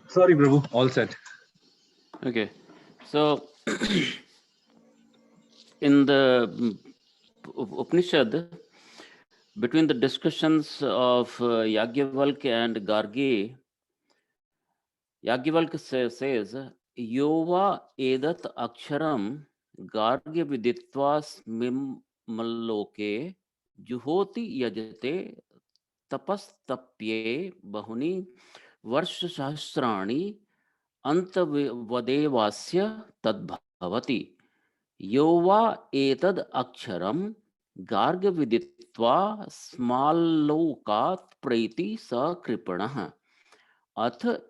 Sorry, Prabhu. All set. Okay. So, in the Upanishad, between the discussions of Yagyavalk and Gargi, Yagyavalk says, Yova edat aksharam gargya viditva smim malloke juhoti yajate tapastapye bahuni varsha sahasrani antavadevasya tadbhavati. Yova etad aksharam gargya viditva smallokat preti sa kripanah. अथ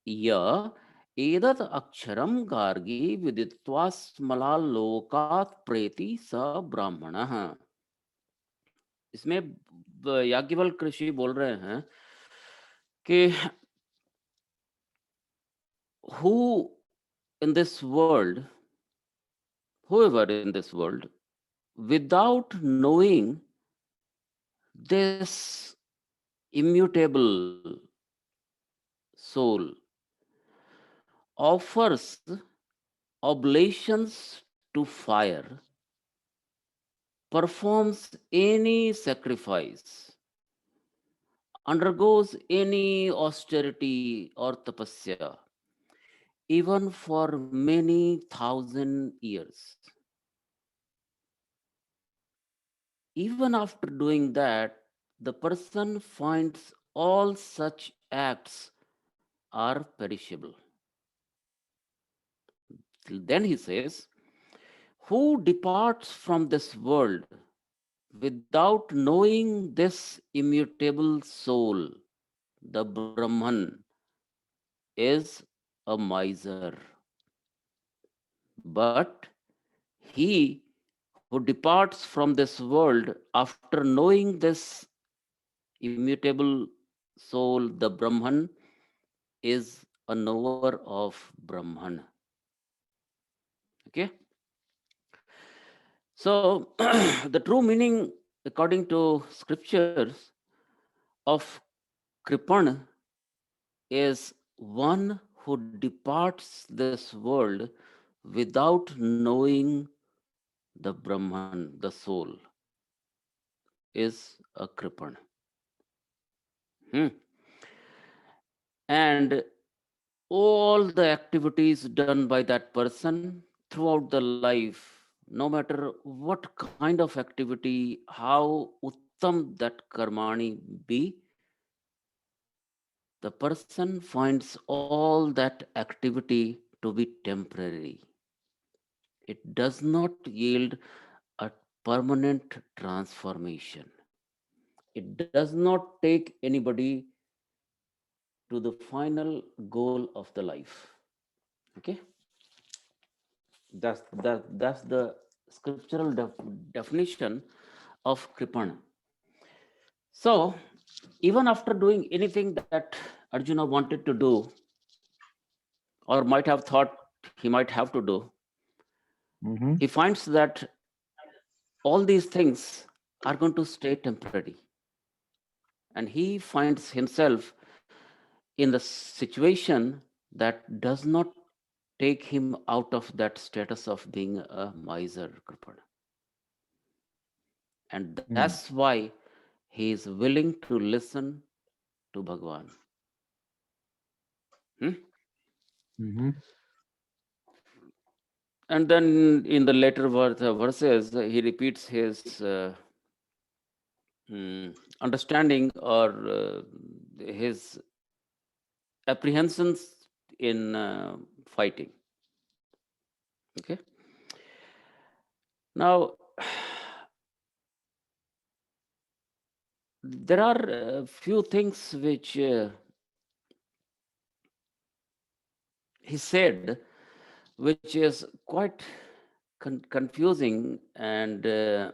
य एतत् अक्षरं गार्गी विदित्वा स्मलालोकात् प्रेति स ब्राह्मणः. इसमें याज्ञवल्क्य ऋषि बोल रहे हैं कि who in this world, whoever in this world, without knowing this immutable soul, offers oblations to fire, performs any sacrifice, undergoes any austerity or tapasya, even for many thousand years. Even after doing that, the person finds all such acts are perishable. Then he says, who departs from this world without knowing this immutable soul, the Brahman, is a miser. But he who departs from this world after knowing this immutable soul, the Brahman, is a knower of Brahman. Okay? So, the true meaning, according to scriptures, of Kripan is one who departs this world without knowing the Brahman, the soul, is a Kripan. Hmm. And all the activities done by that person throughout the life, no matter what kind of activity, how uttam that karmani be, the person finds all that activity to be temporary. It does not yield a permanent transformation. It does not take anybody to the final goal of the life. Okay, that's the scriptural definition of kripana. So, even after doing anything that Arjuna wanted to do, or might have thought he might have to do, he finds that all these things are going to stay temporary. And he finds himself in the situation that does not take him out of that status of being a miser, Kripada. And that's why he is willing to listen to Bhagwan. Hmm? And then in the later verses, he repeats his understanding or his apprehensions in fighting. Okay. Now, there are a few things which he said, which is quite confusing and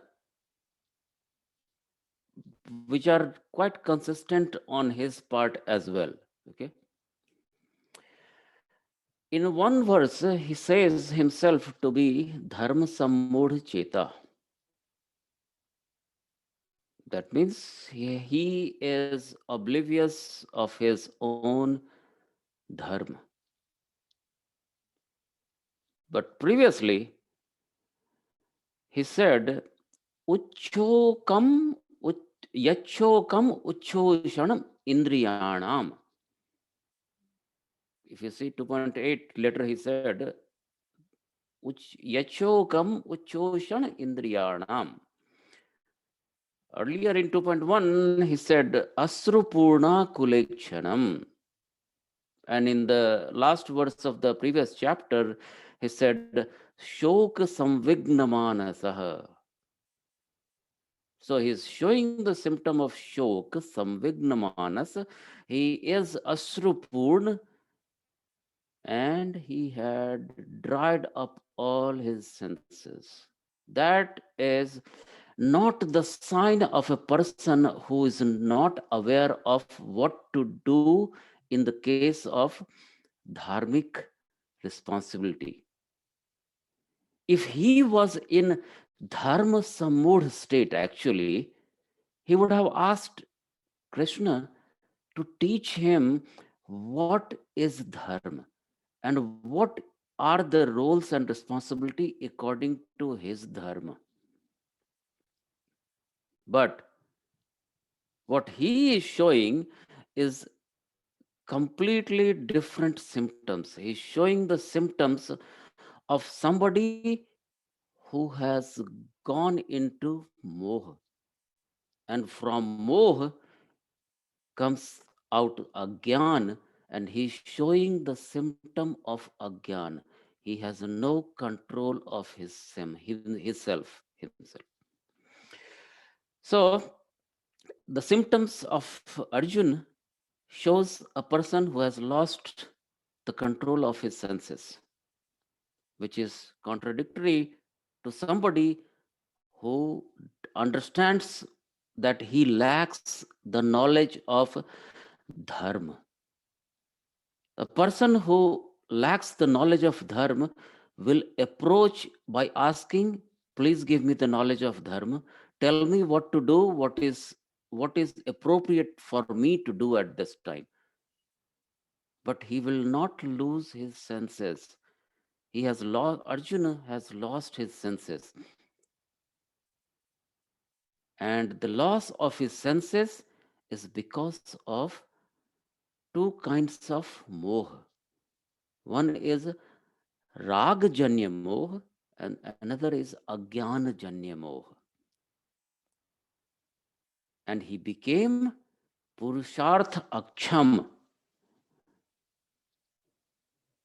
which are quite consistent on his part as well. Okay. In one verse, he says himself to be dharma sammudh cheta. That means he is oblivious of his own dharma. But previously, he said, Uchokam Yachokam Uchoshanam Indriyanam. If you see 2.8, later he said, Yachokam Uchoshan Indriyanam. Earlier in 2.1, he said, Asrupurna Kulekshanam. And in the last verse of the previous chapter, he said, Shok Samvignamanasaha. So he's showing the symptom of Shok, Samvignamanas. He is Asrupurn, and he had dried up all his senses. That is not the sign of a person who is not aware of what to do in the case of dharmic responsibility. If he was in dharma samudh state, actually, he would have asked Krishna to teach him what is dharma and what are the roles and responsibility according to his dharma. But what he is showing is completely different symptoms. He's showing the symptoms of somebody who has gone into moha. And from moha comes out agyan, and he's showing the symptom of agyan. He has no control of himself. So the symptoms of Arjun shows a person who has lost the control of his senses, which is contradictory to somebody who understands that he lacks the knowledge of dharma. A person who lacks the knowledge of dharma will approach by asking, please give me the knowledge of dharma. Tell me what to do, what is appropriate for me to do at this time. But he will not lose his senses. He has lost, Arjuna has lost his senses. And the loss of his senses is because of two kinds of moha. One is rag-janya moha, and another is ajnana-janya moha. And he became purusharth aksham.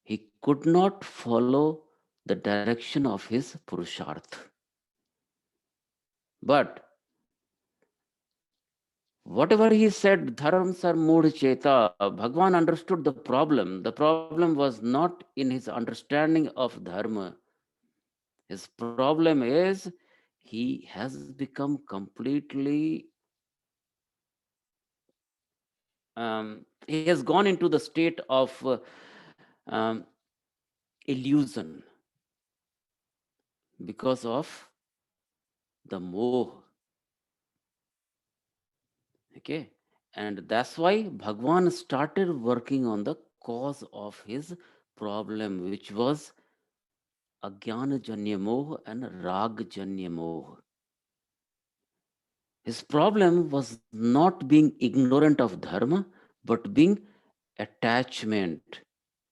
He could not follow the direction of his purusharth. But whatever he said, dharams are mood cheta, Bhagwan understood the problem. The problem was not in his understanding of dharma. His problem is he has become completely, he has gone into the state of um, illusion because of the moh. Okay. And that's why Bhagwan started working on the cause of his problem, which was Ajnana Janya Moh and Rag Janya Moh. His problem was not being ignorant of dharma, but being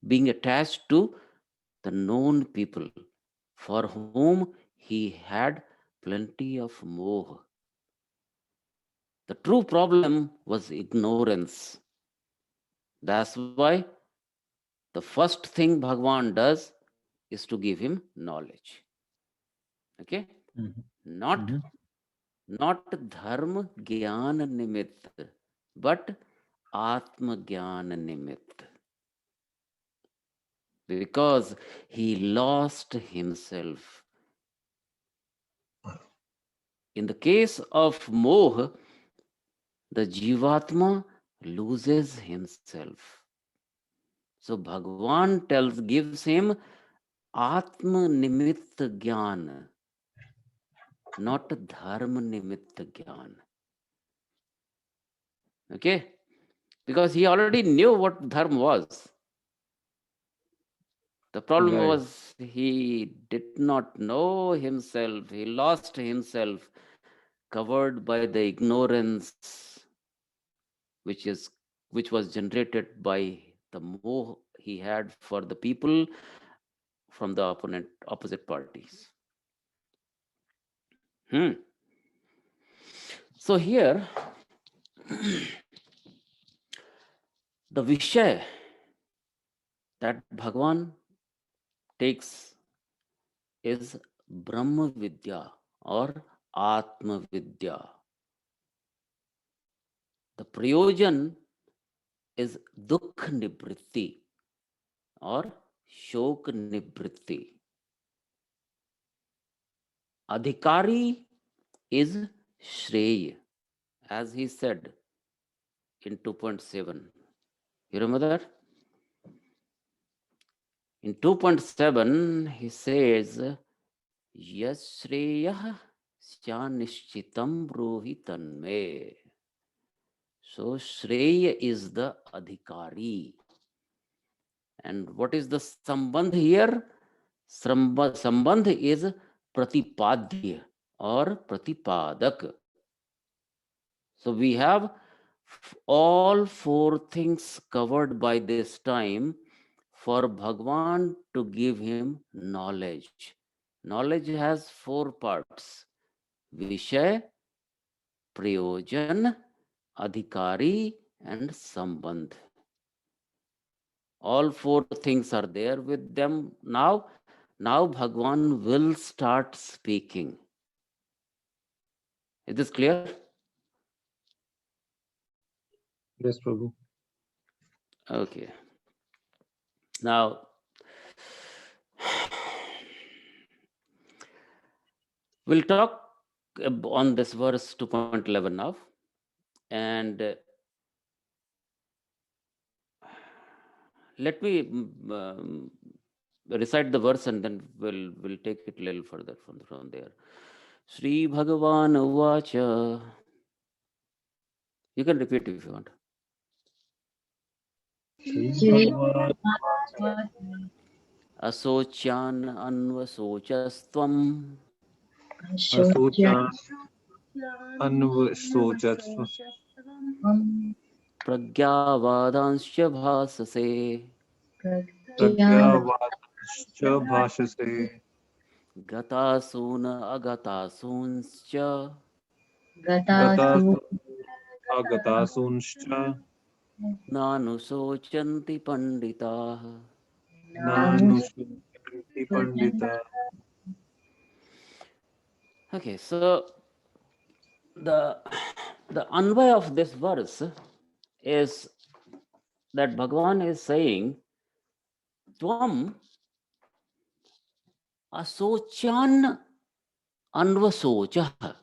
being attached to the known people for whom he had plenty of moh. The true problem was ignorance. That's why the first thing Bhagwan does is to give him knowledge. Okay? Mhm. Not Mhm. not dharma gyan nimitt, but atma gyan nimitt. Because he lost himself. In the case of moh, the jivatma loses himself. So Bhagwan gives him atma nimitta gyan, not dharma nimitta gyan. Okay? Because he already knew what dharma was. The problem Right. was he did not know himself. He lost himself, covered by the ignorance which is which was generated by the more he had for the people from the opposite parties. Hmm. So here the Vishay that Bhagwan takes is Brahma Vidya or Atma Vidya. The Prayojan is Dukh Nibritti or Shok Nibritti. Adhikari is Shrey, as he said in 2.7. You remember that? In 2.7, he says, Yashreyah Syanishchitam Bruhi Tanme. So Shreya is the Adhikari. And what is the Sambandh here? Sambandh is Pratipadya or Pratipadak. So we have all four things covered by this time for Bhagwan to give him knowledge. Knowledge has four parts: Vishay, Prayojan, Adhikari, and Sambandh. All four things are there with them now. Now Bhagwan will start speaking. Is this clear? Yes, Prabhu. Okay. Now, we'll talk on this verse 2.11 now. And let me recite the verse and then we'll take it a little further from there. Sri Bhagavan Uvacha. You can repeat if you want. Sri Bhagwan Asochan anvasocastvam Asochan Anvasochatva pragyavadanscha bhasase Pragyavadascha Bhashase gatasuna agatasuncha Gatasu Agatasuncha nanusochanti panditah. Nanushanti Pandita. Okay, so the the anvay of this verse is that Bhagavan is saying, Tvam asochan anvasochah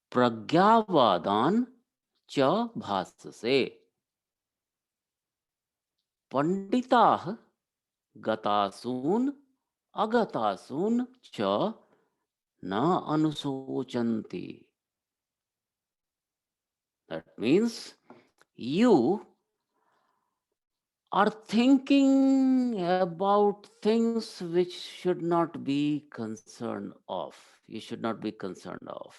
pragyavadan cha bhasase panditah gatasun agatasun cha na anusochanti. That means you are thinking about things which should not be concerned of. You should not be concerned of.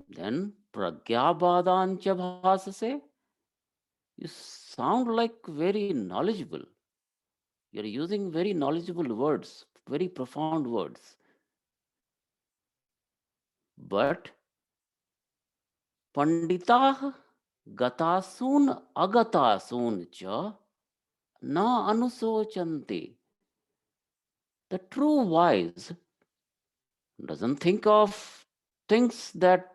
Then pragyabhadancha bhasase. You sound like very knowledgeable. You're using very knowledgeable words, very profound words. But panditah gatasun agatasun cha na anusochanti. The true wise doesn't think of things that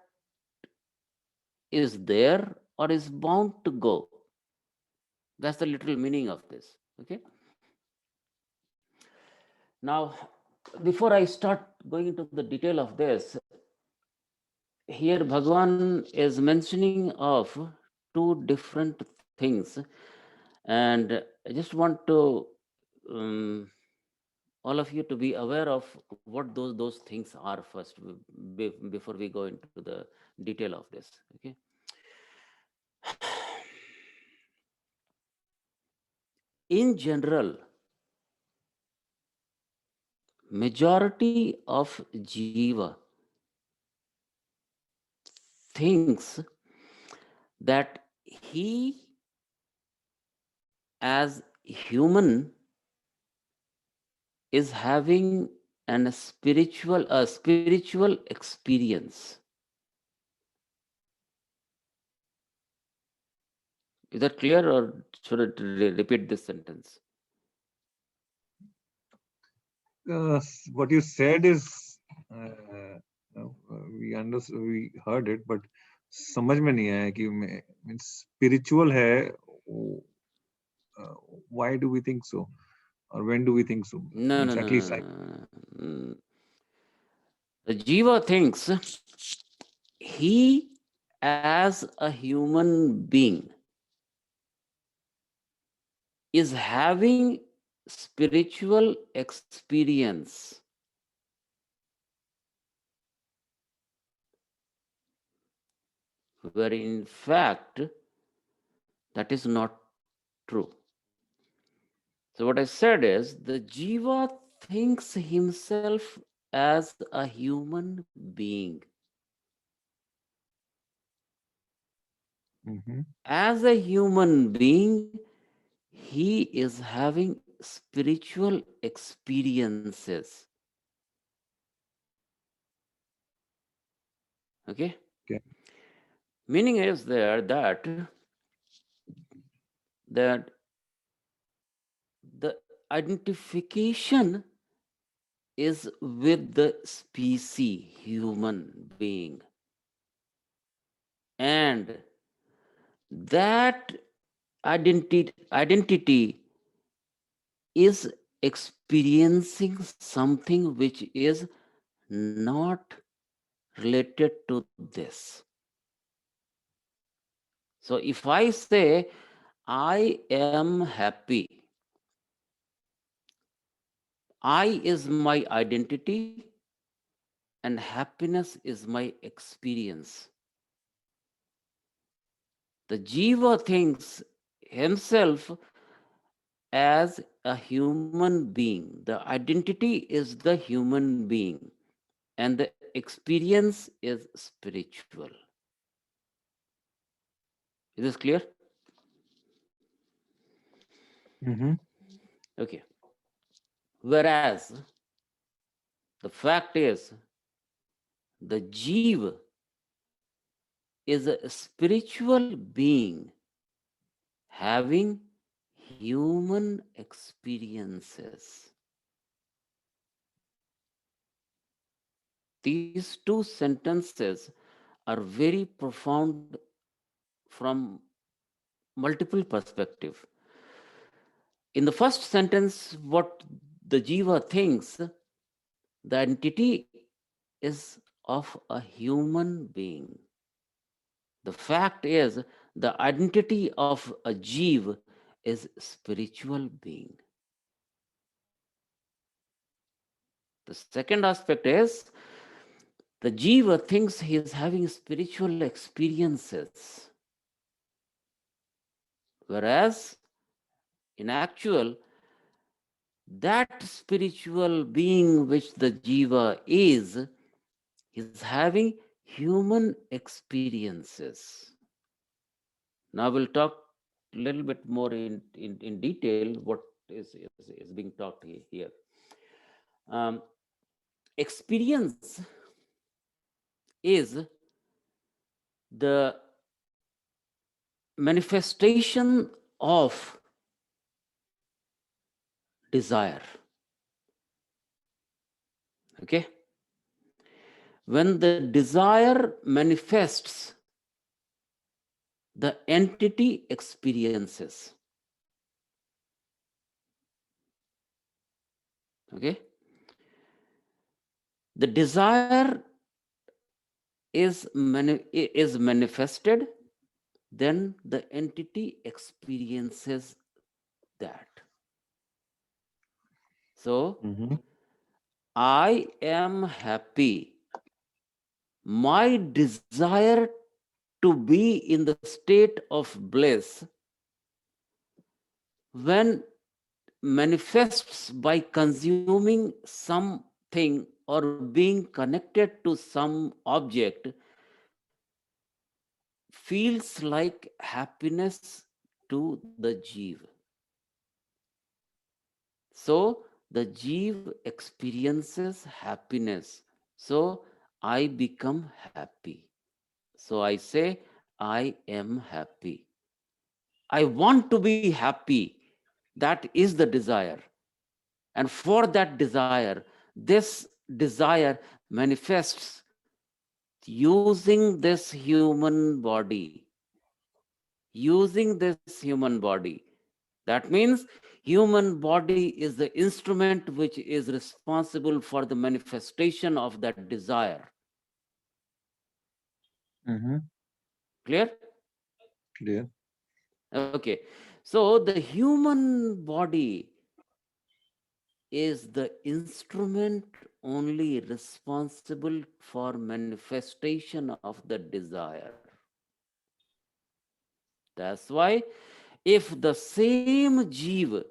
is there or is bound to go. That's the literal meaning of this. Okay. Now, before I start going into the detail of this, here Bhagwan is mentioning of two different things, and I just want to all of you to be aware of what those things are first before we go into the detail of this. Okay. in general, majority of jiva thinks that he as human is having a spiritual experience. Is that clear, or should I repeat this sentence? What you said is uh, we heard it, but समझ में नहीं आया कि means spiritual है. Why do we think so, or when do we think so? No, no, Means no, at no, least no, no, no. The jiva thinks he as a human being is having spiritual experience. Where in fact, that is not true. So, what I said is the jiva thinks himself as a human being. As a human being, he is having spiritual experiences. Okay? Okay. Meaning is there that the identification is with the species human being, and that identity is experiencing something which is not related to this. So if I say I am happy, I is my identity and happiness is my experience. The jiva thinks himself as a human being. The identity is the human being, and the experience is spiritual. Is this clear? Okay. Whereas the fact is, the jiva is a spiritual being having human experiences. These two sentences are very profound from multiple perspectives. In the first sentence, what the jiva thinks, the entity is of a human being. The fact is, the identity of a jiva is spiritual being. The second aspect is, the jiva thinks he is having spiritual experiences, whereas in actual, that spiritual being which the jiva is having human experiences. Now we'll talk a little bit more in detail what is being talked here. Experience is the manifestation of desire. Okay? When the desire manifests, the entity experiences. Okay? The desire is manifested, then the entity experiences that. So, I am happy. My desire to be in the state of bliss, when manifests by consuming something or being connected to some object feels like happiness to the jeev. So the jeev experiences happiness. So I become happy. So I say, I am happy. I want to be happy. That is the desire. And for that desire, this desire manifests using this human body. Using this human body. That means human body is the instrument which is responsible for the manifestation of that desire. Mm-hmm. Clear? Clear. Okay. So the human body is the instrument only responsible for manifestation of the desire. That's why if the same jiva,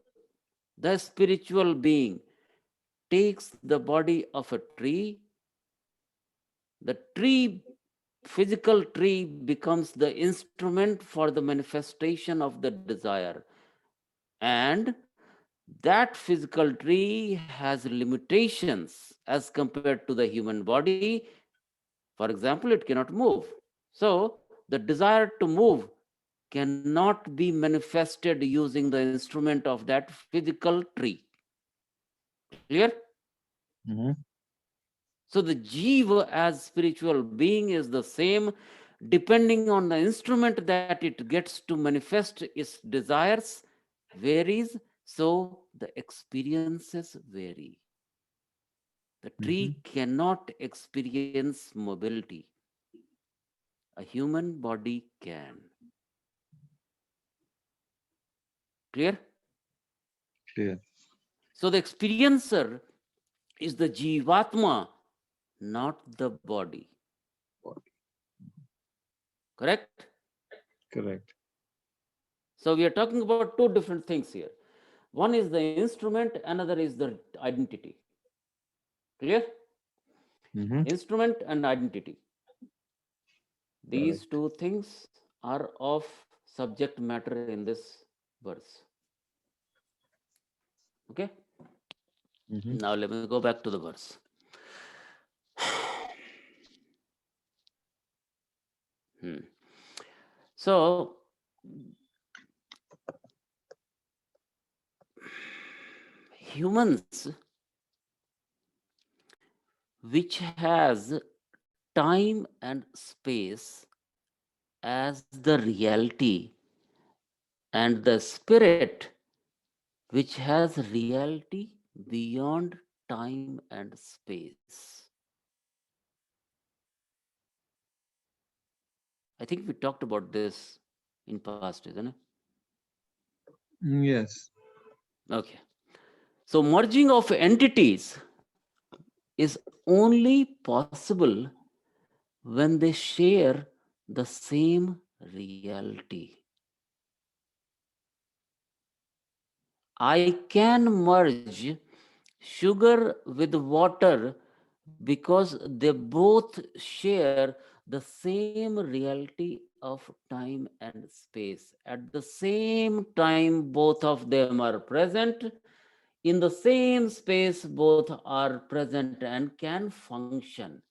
the spiritual being, takes the body of a tree, the tree, physical tree, becomes the instrument for the manifestation of the desire. And that physical tree has limitations as compared to the human body. For example, it cannot move. So, the desire to move cannot be manifested using the instrument of that physical tree. Clear? Mm-hmm. So, the jiva as spiritual being is the same depending on the instrument that it gets to manifest its desires varies, so the experiences vary. The Mm-hmm. tree cannot experience mobility. A human body can. Clear? Clear. So the experiencer is the jivatma, not the body. Correct? Correct. So we are talking about two different things here. One is the instrument, another is the identity. Clear? Mm-hmm. Instrument and identity. These Correct. two things are of subject matter in this verse. Okay? Mm-hmm. Now let me go back to the verse. Hmm. So humans which has time and space as the reality, and the spirit which has reality beyond time and space. I think we talked about this in past, isn't it? Yes. Okay. So merging of entities is only possible when they share the same reality. I can merge sugar with water because they both share the same reality of time and space. At the same time, both of them are present. In the same space, both are present and can function.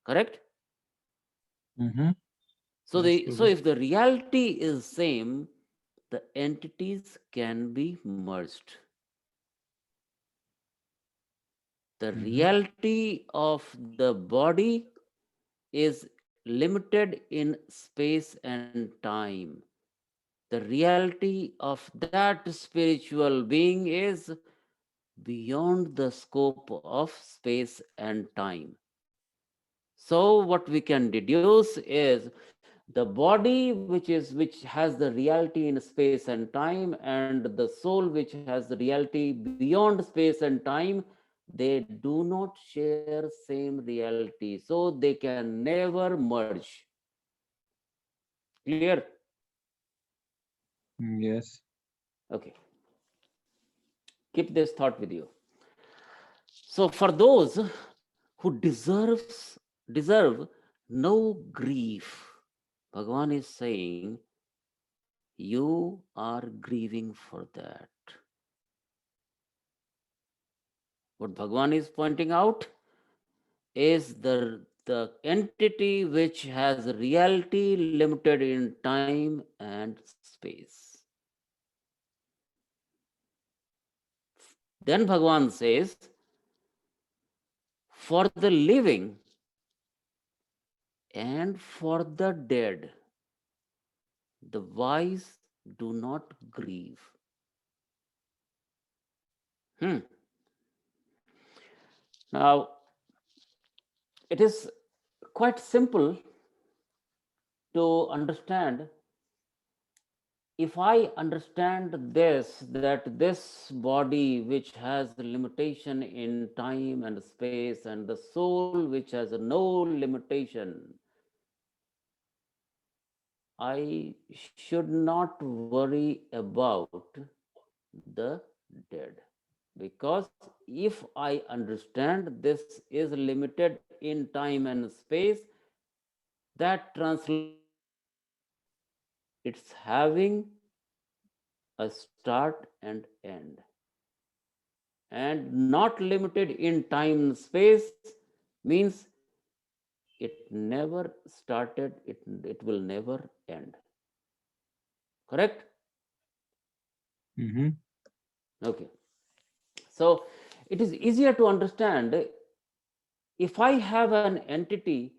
Correct? Mm-hmm. So, Yes, so Prabhu. if the reality is same, the entities can be merged. The Mm-hmm. reality of the body is limited in space and time. The reality of that spiritual being is beyond the scope of space and time. So what we can deduce is the body which has the reality in space and time, and the soul which has the reality beyond space and time, they do not share same reality, so they can never merge. Clear? Yes. Okay. keep this thought with you. So for those who deserve no grief, Bhagavan is saying you are grieving for that. What Bhagavan is pointing out is the entity which has reality limited in time and space. Then Bhagavan says, for the living and for the dead, the wise do not grieve. Hmm. Now, it is quite simple to understand. If I understand this, that this body which has limitation in time and space, and the soul which has no limitation, I should not worry about the dead. Because if I understand this is limited in time and space, that translates it's having a start and end. And not limited in time and space means it never started, it will never end. Correct? Mm-hmm. Okay. So it is easier to understand if I have an entity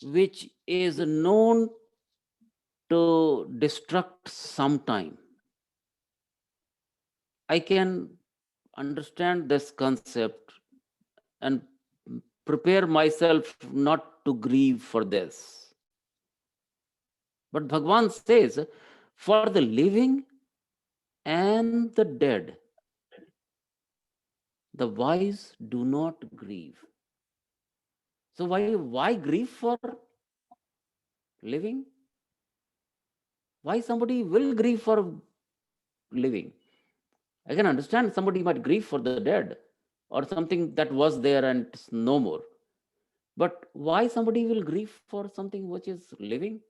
which is known to destruct sometime, I can understand this concept and prepare myself not to grieve for this. But Bhagwan says, for the living and the dead, the wise do not grieve. So why grieve for living? Why somebody will grieve for living? I can understand somebody might grieve for the dead or something that was there and it's no more. But why somebody will grieve for something which is living?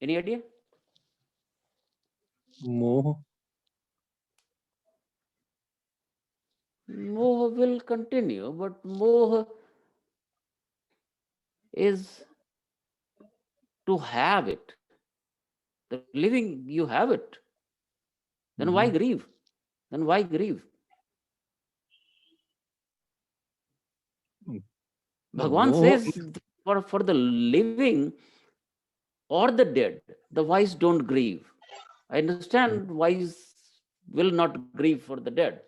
Any idea? Moh. Moh will continue, but moh is to have it. The living, you have it. Then why Mm-hmm. grieve? Then why grieve? The Bhagwan moh. says for the living or the dead, the wise don't grieve. I understand wise will not grieve for the dead.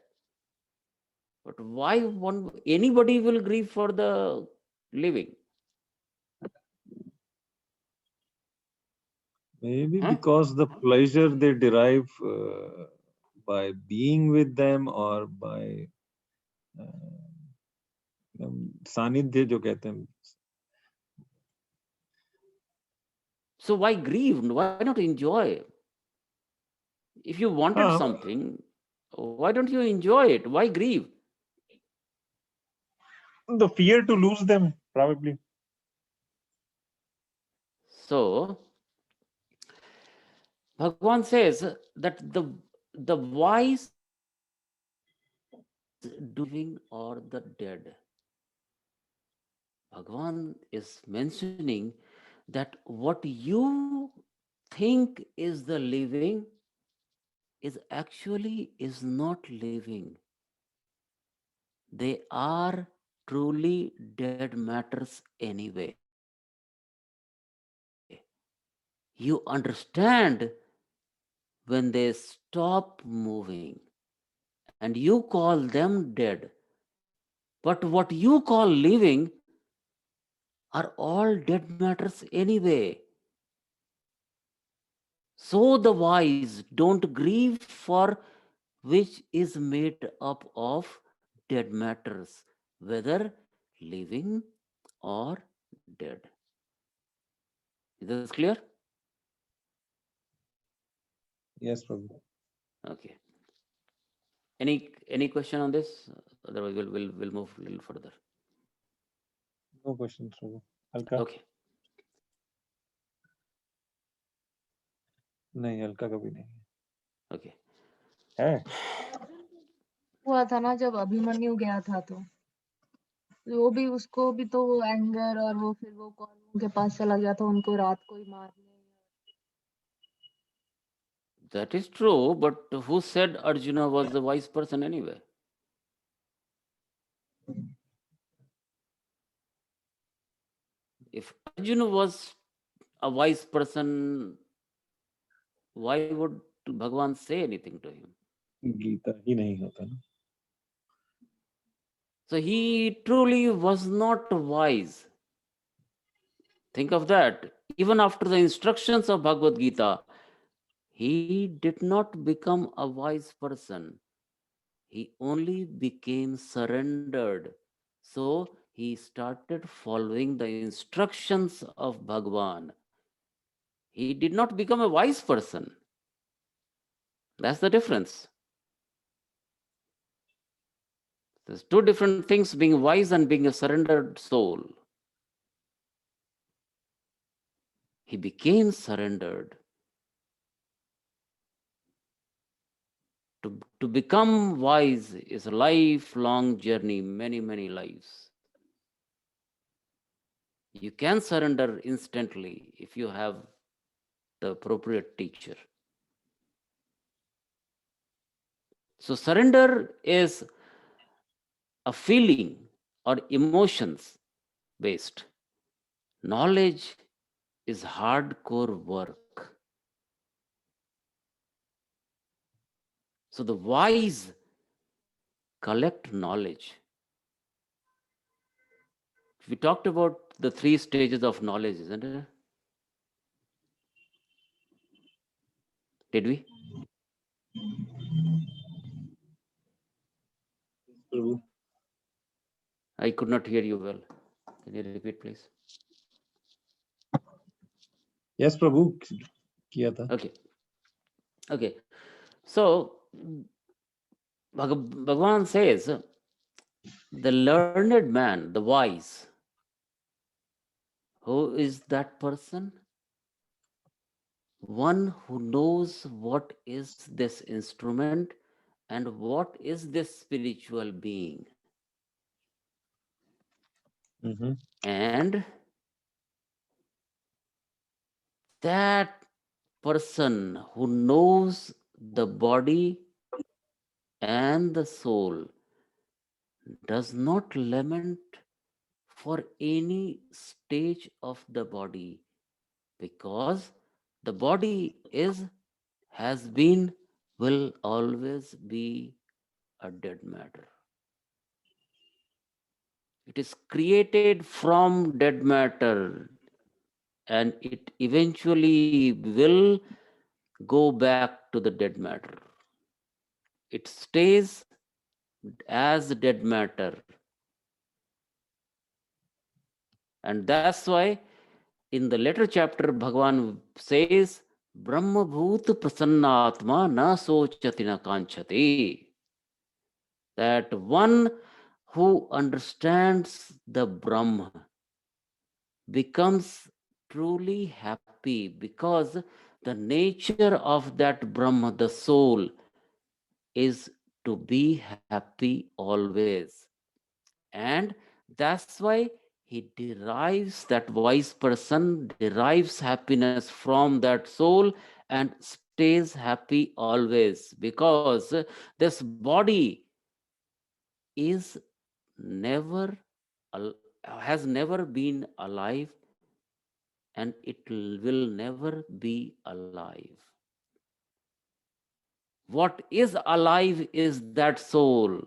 But why anybody will grieve for the living? Maybe Huh? because the pleasure they derive by being with them or by सानिध्य जो कहते हैं. So why grieve? Why not enjoy? If you wanted हाँ, something, why don't you enjoy it? Why grieve? the fear to lose them probably. So Bhagwan says that the wise do living or the dead. Bhagwan is mentioning that what you think is the living is actually is not living. They are truly dead matters anyway. You understand when they stop moving and you call them dead. But what you call living are all dead matters anyway. So the wise don't grieve for which is made up of dead matters, whether living or dead. Is this clear? Yes, Prabhu. Okay. Any question on this? Otherwise, we'll move a little further. No questions, Prabhu. Alka? Okay. नहीं, अलका का भी नहीं Okay. है। हुआ था ना जब अभिमन्यु गया था, तो वो भी, उसको भी तो वो एंगर और वो फिर वो कौरवों के पास चला गया था उनको रात को ही मारने। That is true, but who said Arjuna was a wise person anyway? If Arjuna was a wise person, why would Bhagwan say anything to him? Gita ही नहीं होता ना। So he truly was not wise. Think of that. Even after the instructions of Bhagwad Gita, he did not become a wise person. He only became surrendered. So he started following the instructions of Bhagwan. He did not become a wise person. That's the difference. There's two different things, being wise and being a surrendered soul. He became surrendered. To become wise is a lifelong journey, many lives. You can surrender instantly if you have the appropriate teacher. So surrender is a feeling or emotions based. Knowledge is hardcore work. So the wise collect knowledge. We talked about the 3 stages of knowledge, isn't it? Did we? Prabhu. I could not hear you well. Can you repeat, please? Yes, प्रभु, किया था। Okay. So Bhagavan says, the learned man, the wise, who is that person? One who knows what is this instrument and what is this spiritual being. And that person who knows the body and the soul does not lament for any stage of the body, because the body is, has been, will always be a dead matter. It is created from dead matter and it eventually will go back to the dead matter. It stays as dead matter. And that's why in the later chapter, Bhagavan says, Brahma Bhut Prasannatma na sochati na kanchati. That one who understands the Brahma becomes truly happy, because the nature of that Brahma, the soul, is to be happy always. And that's why he derives, that wise person derives happiness from that soul and stays happy always, because this body is never, has never been alive and it will never be alive. What is alive is that soul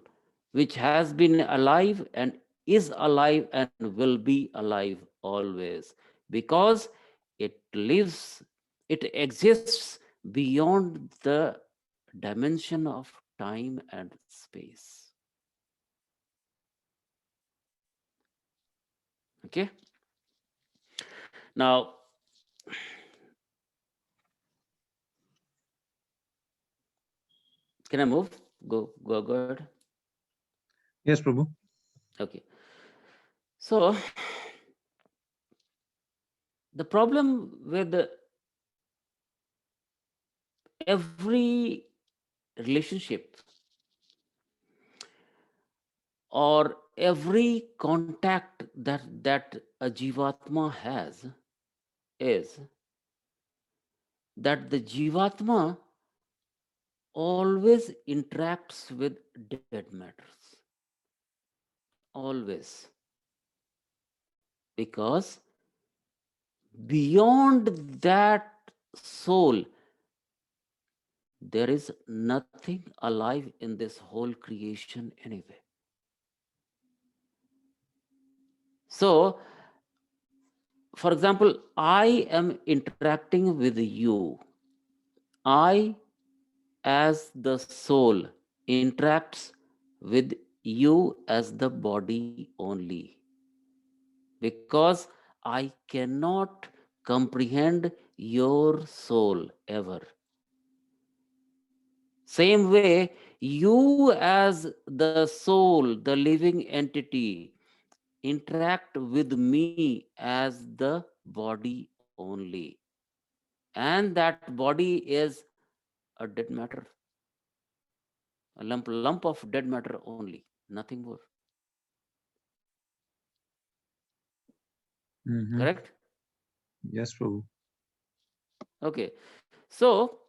which has been alive and is alive and will be alive always, because it lives, it exists beyond the dimension of time and space. Okay. Now, Can I move? Go ahead. Yes, Prabhu. Okay. So the problem with every relationship or every contact that a jivatma has is that the jivatma always interacts with dead matters, always, because beyond that soul there is nothing alive in this whole creation anyway. So for example, I am interacting with you. I, as the soul, interacts with you as the body only, because I cannot comprehend your soul ever. Same way, you as the soul, the living entity, interact with me as the body only. And that body is a dead matter, a lump of dead matter only, nothing more. Mm-hmm. Correct? Yes, Prabhu. Okay. So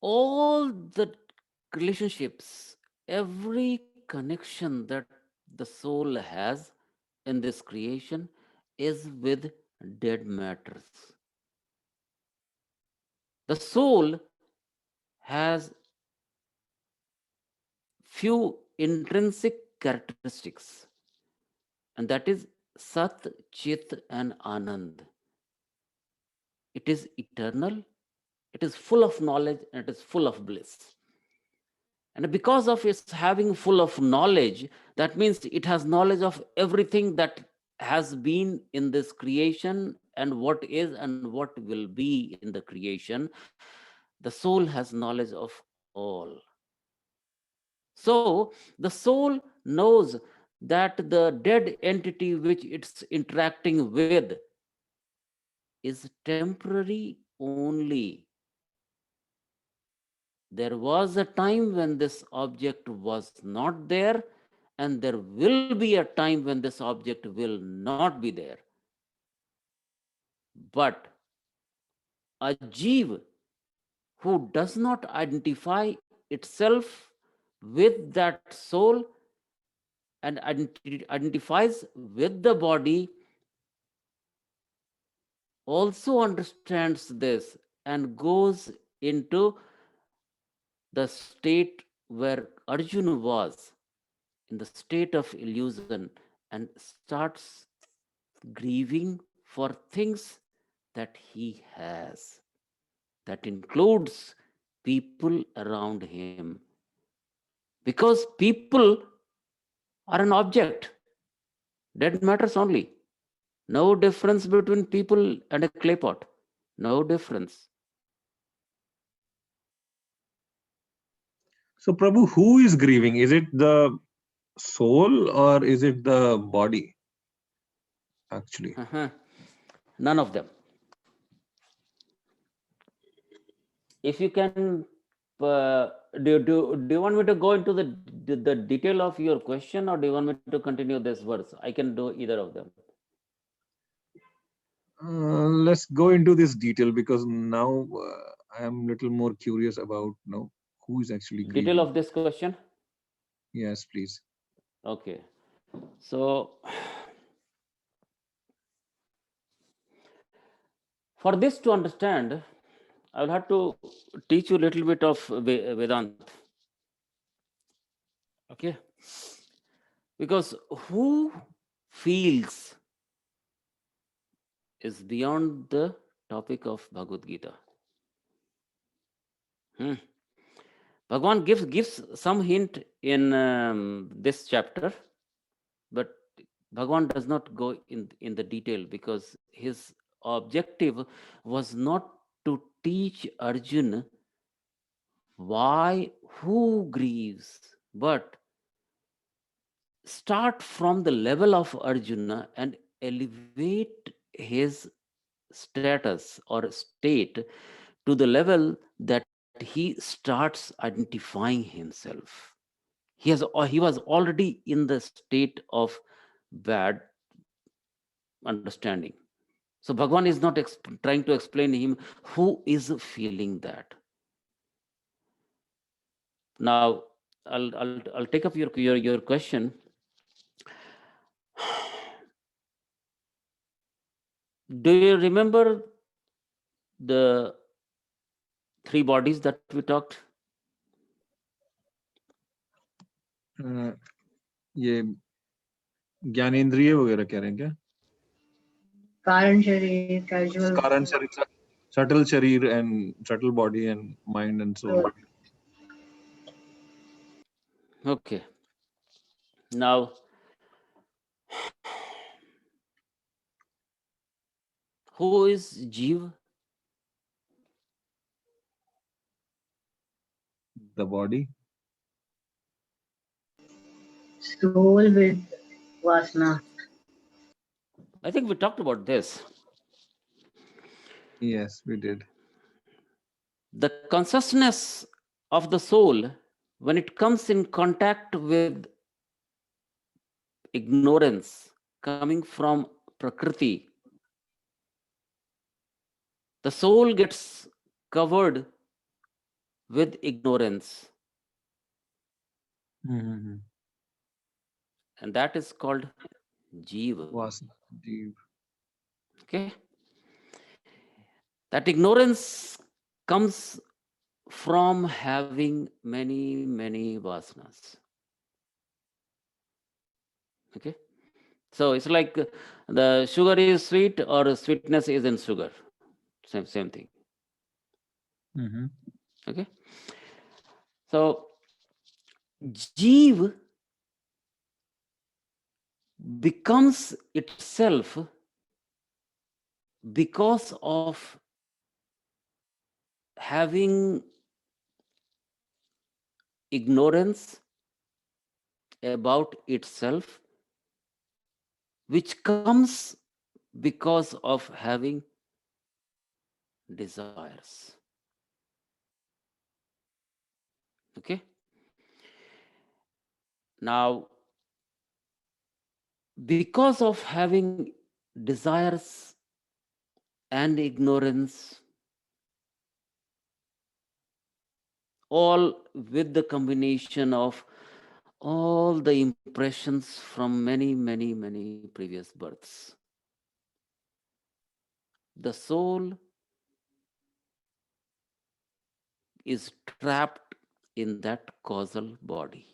all the relationships, every connection that the soul has in this creation is with dead matters. The soul has few intrinsic characteristics, and that is Sat, Chit, and Anand. It is eternal, it is full of knowledge, and it is full of bliss. And because of its having full of knowledge, that means it has knowledge of everything that has been in this creation and what is and what will be in the creation. The soul has knowledge of all. So the soul knows that the dead entity which it's interacting with is temporary only. There was a time when this object was not there, and there will be a time when this object will not be there. But a jeev who does not identify itself with that soul and identifies with the body also understands this and goes into the state where Arjuna was, in the state of illusion, and starts grieving for things that he has. That includes people around him. Because people are an object, dead matters only. No difference between people and a clay pot. No difference. So, Prabhu, who is grieving? Is it the soul or is it the body? Actually, None of them. If you can, do you want me to go into the detail of your question, or do you want me to continue this verse? I can do either of them. let's go into this detail because now I am little more curious about who is actually Detail grieving. of this question. Yes, please. Okay. So for this to understand, I will have to teach you a little bit of Vedant. Okay. Because who feels is beyond the topic of Bhagavad Gita. Hmm. Bhagwan gives some hint in this chapter, but Bhagwan does not go in the detail because his objective was not to teach Arjuna why, who grieves, but start from the level of Arjuna and elevate his status or state to the level that he starts identifying himself. He was already in the state of bad understanding. So Bhagwan is not trying to explain him who is feeling that. Now, I'll take up your question. Do you remember the three bodies that we talked? ये ज्ञानेंद्रिय वगैरह कह रहे हैं क्या? कारण शरीर, casual. कारण शरीर, subtle sharir and subtle body and mind and soul. Okay. Now, who is Jeev? The body. Soul with vasana. I think we talked about this. Yes, we did. The consciousness of the soul, when it comes in contact with ignorance coming from Prakriti, the soul gets covered with ignorance, Mm-hmm. and that is called Jiva. Vasana, jeev. Okay? That ignorance comes from having many vasanas. Okay? So it's like the sugar is sweet or sweetness is in sugar. Same thing. Mm-hmm. Okay? So Jeev becomes itself because of having ignorance about itself, which comes because of having desires. Okay? Now, because of having desires and ignorance, all with the combination of all the impressions from many previous births, the soul is trapped in that causal body.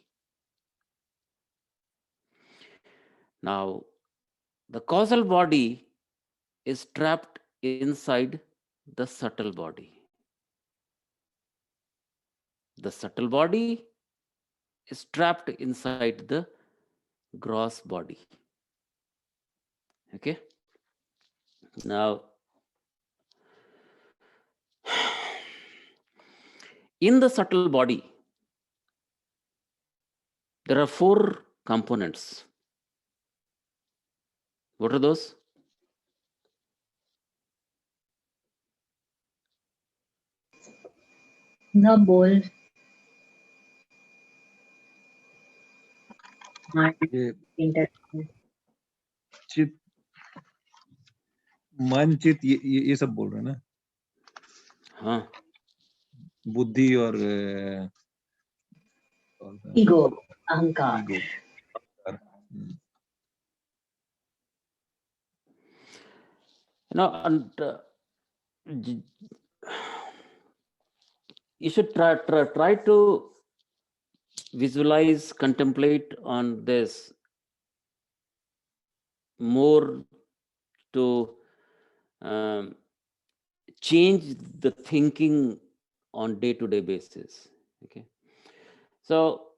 Now, the causal body is trapped inside the subtle body. The subtle body is trapped inside the gross body. Okay? Now, in the subtle body, there are four components. What are those? The bowl. Mind, ये intelligence. चित, मन, चित, ये सब बोल रहे हैं ना? Huh. बुद्धि और Ego, ahankar. ego. And you should try to visualize, contemplate on this more to change the thinking on day-to-day basis. Okay, so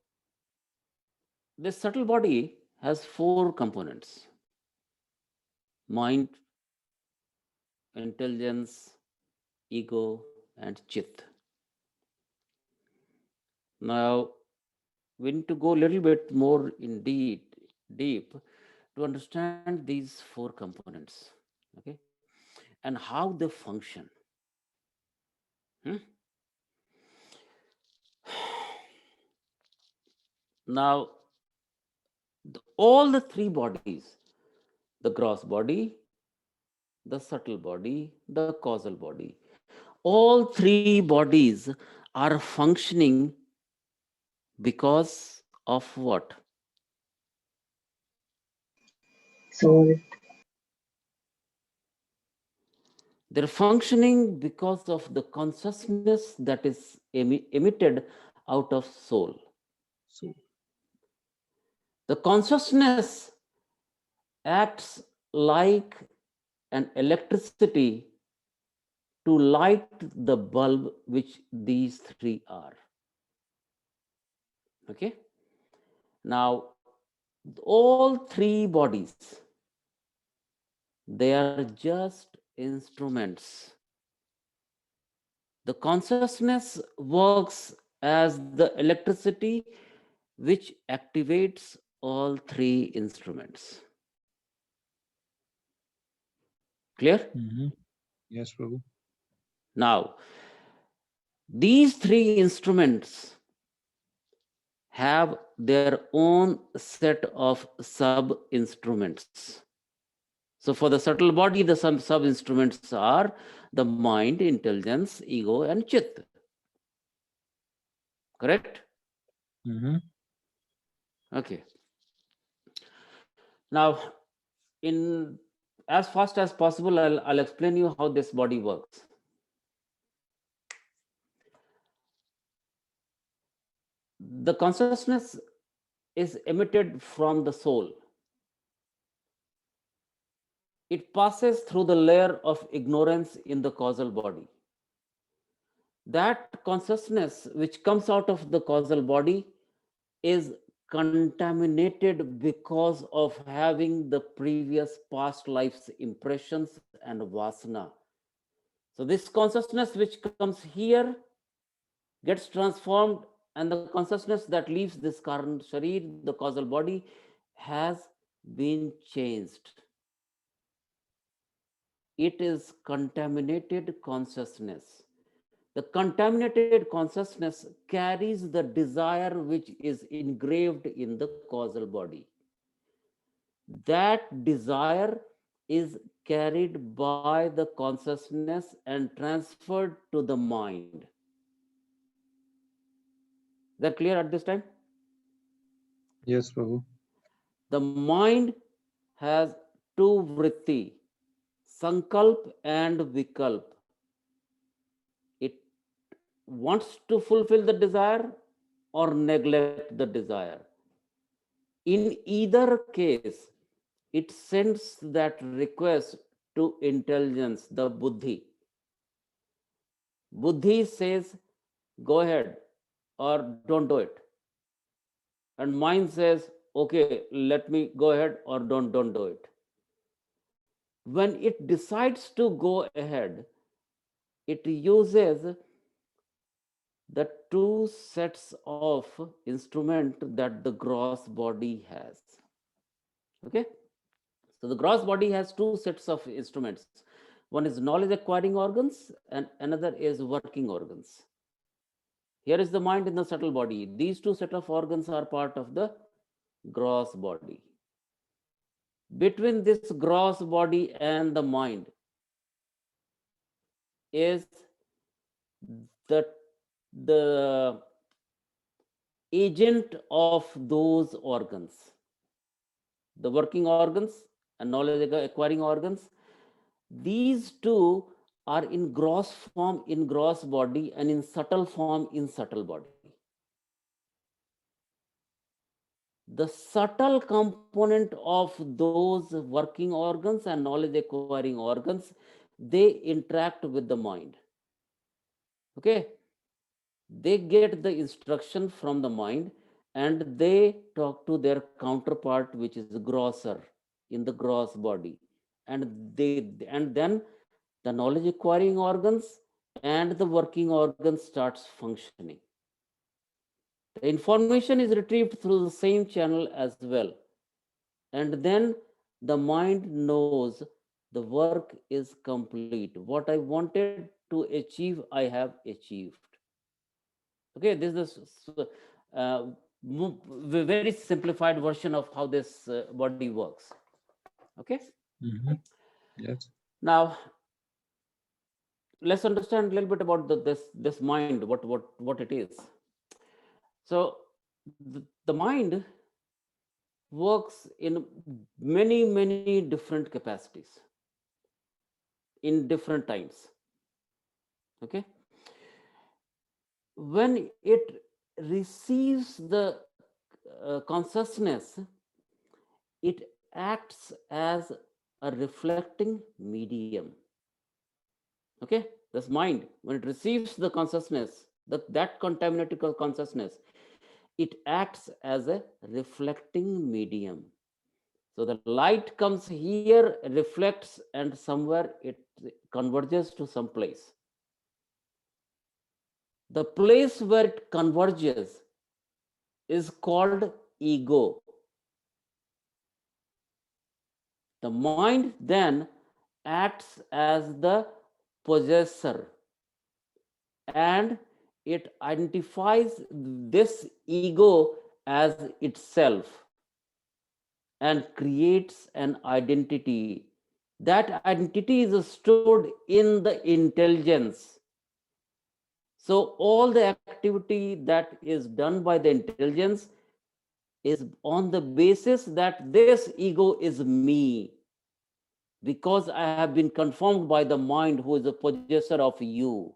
this subtle body has four components: mind, intelligence, ego, and chit. Now, we need to go a little bit more deep to understand these four components, okay, and how they function. Hmm? Now, all the three bodies, the gross body, the subtle body, the causal body, all three bodies are functioning because of what? Soul. They're functioning because of the consciousness that is emitted out of soul. So, The consciousness acts like an electricity to light the bulb, which these three are. Okay. Now, all three bodies, they are just instruments. The consciousness works as the electricity which activates all three instruments. Clear? yes, Prabhu. Now, these three instruments have their own set of sub instruments. So, for the subtle body, the sub instruments are the mind, intelligence, ego, and chit. Correct? Mm-hmm. Okay. Now, in as fast as possible, I'll explain you how this body works. The consciousness is emitted from the soul. It passes through the layer of ignorance in the causal body. That consciousness which comes out of the causal body is contaminated because of having the previous past life's impressions and vasana. So, this consciousness which comes here gets transformed, and the consciousness that leaves this current sharir, the causal body, has been changed. It is contaminated consciousness. The contaminated consciousness carries the desire which is engraved in the causal body. That desire is carried by the consciousness and transferred to the mind. Is that clear at this time? Yes, Prabhu. The mind has two vritti, sankalp and vikalp. It wants to fulfill the desire or neglect the desire. In either case, it sends that request to intelligence, the buddhi. Buddhi says, go ahead or don't do it. And mind says, okay, let me go ahead or don't do it. When it decides to go ahead, it uses the two sets of instrument that the gross body has. Okay, so the gross body has two sets of instruments. One is knowledge acquiring organs and another is working organs. Here is the mind in the subtle body. These two set of organs are part of the gross body. Between this gross body and the mind is the the agent of those organs, the working organs and knowledge acquiring organs. These two are in gross form in gross body and in subtle form in subtle body. The subtle component of those working organs and knowledge acquiring organs, they interact with the mind. Okay, they get the instruction from the mind and they talk to their counterpart which is grosser in the gross body, and then the knowledge acquiring organs and the working organs starts functioning. The information is retrieved through the same channel as well. And then the mind knows the work is complete. What I wanted to achieve, I have achieved. Okay, this is uh, very simplified version of how this body works. Okay, Yes. now let's understand a little bit about this mind, what it is. So the mind works in many different capacities in different times. Okay, when it receives the consciousness, it acts as a reflecting medium. Okay, this mind, when it receives the consciousness, that contaminated consciousness, it acts as a reflecting medium. So the light comes here, reflects, and somewhere it converges to some place. The place where it converges is called ego. The mind then acts as the possessor, and it identifies this ego as itself and creates an identity. That identity is stored in the intelligence. So, all the activity that is done by the intelligence is on the basis that this ego is me, because I have been confirmed by the mind who is the possessor of you.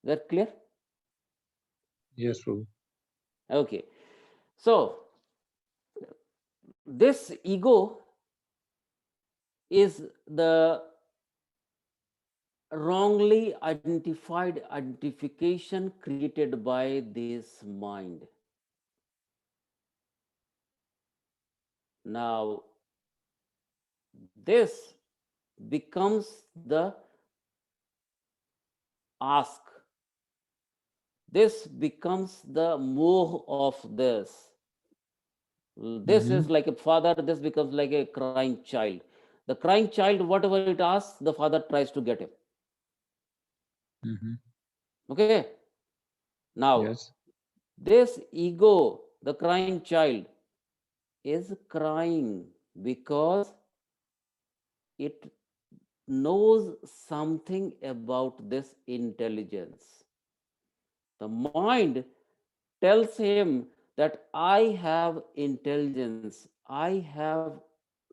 Is that clear? Yes, Prabhu. Okay. So, this ego is the wrongly identified identification created by this mind. Now, this becomes the ask. This becomes the moh of this. This is like a father, this becomes like a crying child. The crying child, whatever it asks, the father tries to get him. Okay. Now, Yes. this ego, the crying child, is crying because it knows something about this intelligence. The mind tells him that I have intelligence, I have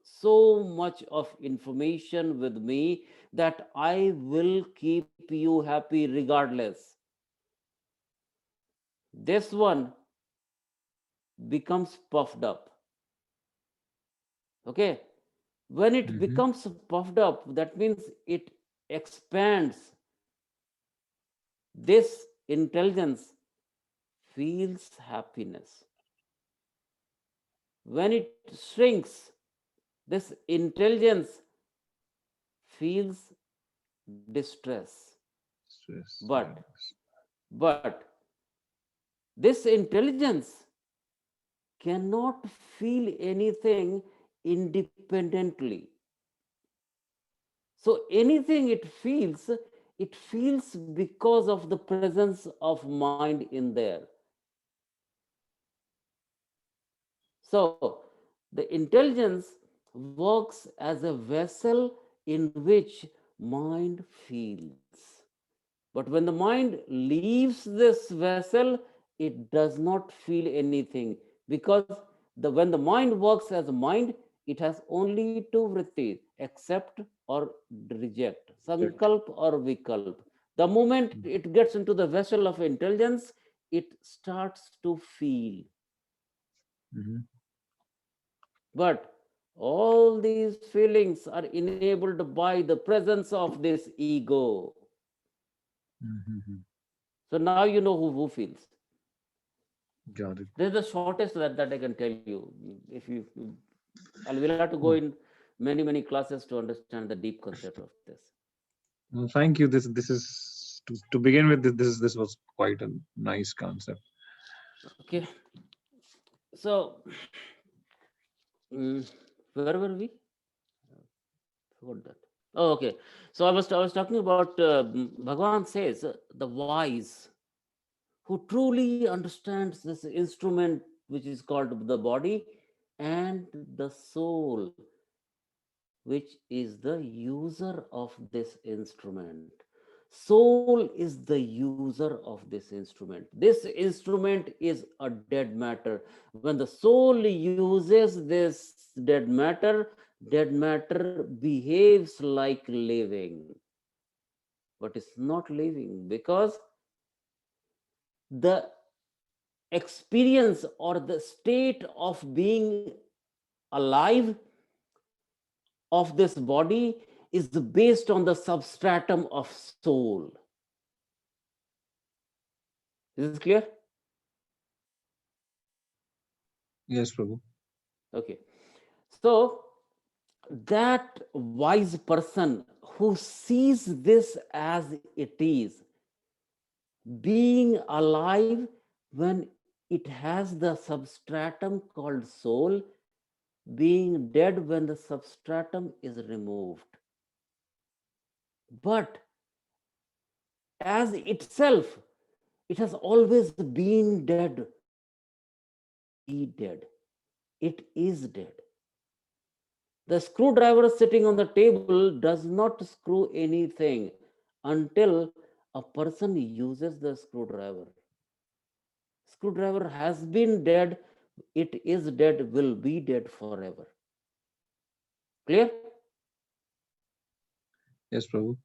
so much of information with me that I will keep you happy regardless. This one becomes puffed up. Okay, when it becomes puffed up, that means it expands. This intelligence feels happiness. When it shrinks, this intelligence feels distress. Stress. But but this intelligence cannot feel anything independently. So anything it feels because of the presence of mind in there. So the intelligence works as a vessel in which mind feels. But when the mind leaves this vessel, it does not feel anything, because when the mind works as a mind, it has only two vrittis: accept or reject, Correct. sankalp or vikalp. The moment it gets into the vessel of intelligence, it starts to feel. But all these feelings are enabled by the presence of this ego. So now you know who feels. Got it. This is the shortest that I can tell you. If you, we'll have to go Oh, in many classes to understand the deep concept of this. thank you. This is to begin with, this was quite a nice concept. Okay. So, where were we? Forgot that. Oh, okay. So I was talking about Bhagavan says the wise who truly understands this instrument which is called the body and the soul, which is the user of this instrument. Soul is the user of this instrument. This instrument is a dead matter. When the soul uses this dead matter behaves like living, but it's not living because the experience or the state of being alive of this body is based on the substratum of soul. Is this clear? Yes, Prabhu. Okay. So that wise person who sees this as it is, being alive when it has the substratum called soul, being dead when the substratum is removed. But as itself, it has always been dead. Be dead. It is dead. The screwdriver sitting on the table does not screw anything until a person uses the screwdriver. Screwdriver has been dead, it is dead, will be dead forever. Clear? Yes, Prabhu.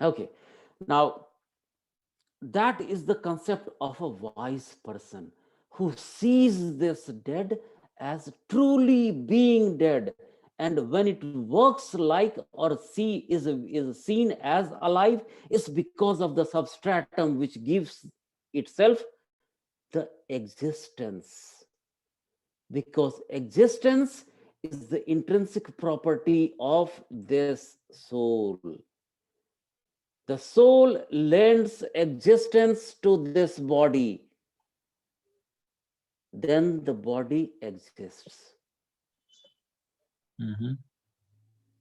Okay. Now, that is the concept of a wise person who sees this dead as truly being dead. And when it works like or is seen as alive, it's because of the substratum which gives itself the existence. Because existence is the intrinsic property of this soul. The soul lends existence to this body, then the body exists. Mm-hmm.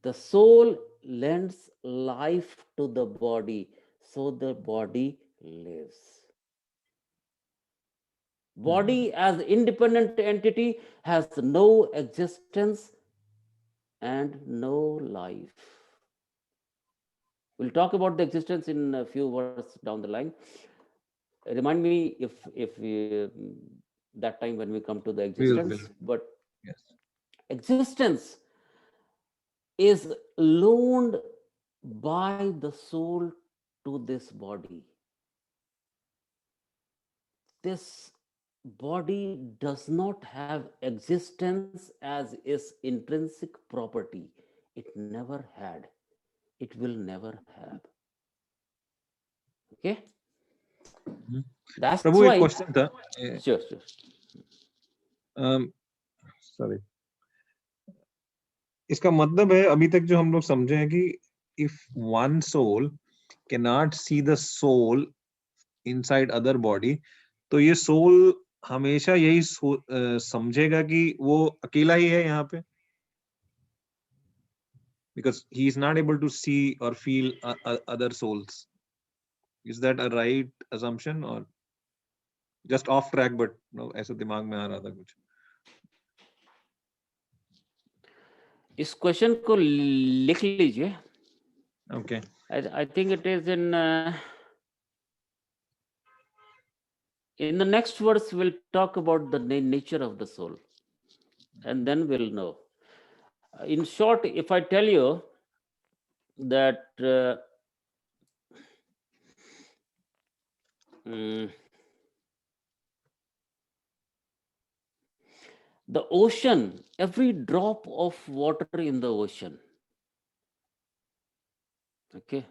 The soul lends life to the body, so the body lives. Body as independent entity has no existence and no life. We'll talk about the existence in a few words down the line. Remind me if we, that time when we come to the Will. existence, but Yes. existence is loaned by the soul to this body. This body does not have existence as its intrinsic property. It never had. It will never have. Okay? Mm-hmm. That's प्रभु एक why. Question था. Sure. Sorry, इसका मतलब है अभी तक जो हम लोग समझे हैं कि if one soul cannot see the soul inside other body, तो ये सोल हमेशा यही समझेगा कि वो अकेला ही है यहाँ पे, because he is not able to see or feel other souls. Is that a right assumption or just off track, but no, ऐसा दिमाग में आ रहा था कुछ. इस क्वेश्चन को लिख लीजिए. Okay. I think it is in the next verse we'll talk about the nature of the soul, and then we'll know. In short, if I tell you that the ocean, every drop of water in the ocean, okay,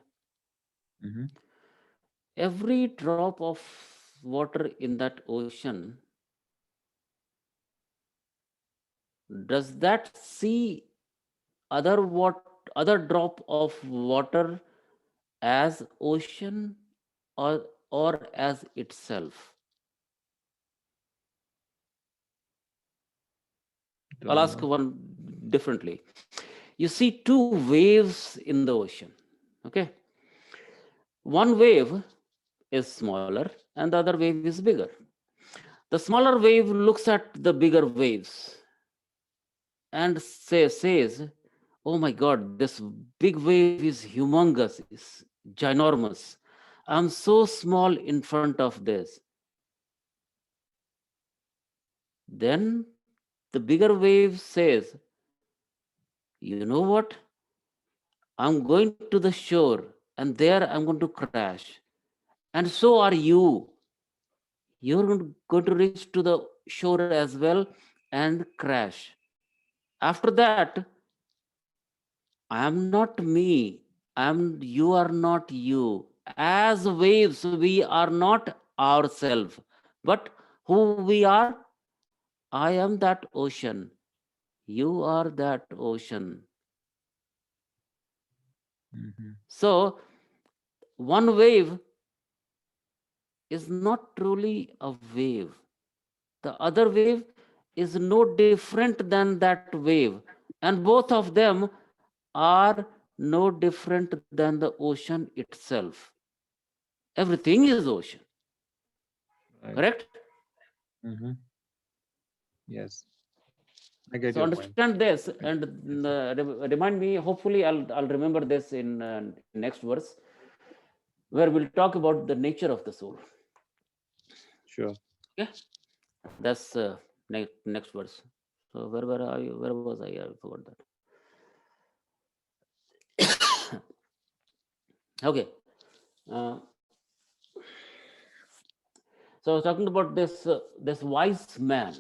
every drop of water in that ocean, does that see other drop of water as ocean or as itself? I'll Don't ask know. one differently. You see two waves in the ocean. Okay. One wave is smaller and the other wave is bigger. The smaller wave looks at the bigger waves and says, oh my God, this big wave is humongous, is ginormous. I'm so small in front of this. Then the bigger wave says, you know what? I'm going to the shore and there I'm going to crash. And so are you. You're going to reach to the shore as well and crash. After that, I am not me. You are not you. As waves, we are not ourselves. But who we are? I am that ocean. You are that ocean. So, one wave is not truly a wave. The other wave is no different than that wave. And both of them are no different than the ocean itself. Everything is ocean. Right. Correct? Yes, I get So your point. understand this I- and Yes, sir. remind me. Hopefully, I'll remember this in next verse, where we'll talk about the nature of the soul. Sure. Okay, that's next verse. So where was I? I forgot that. Okay. Uh, so I was talking about this wise man.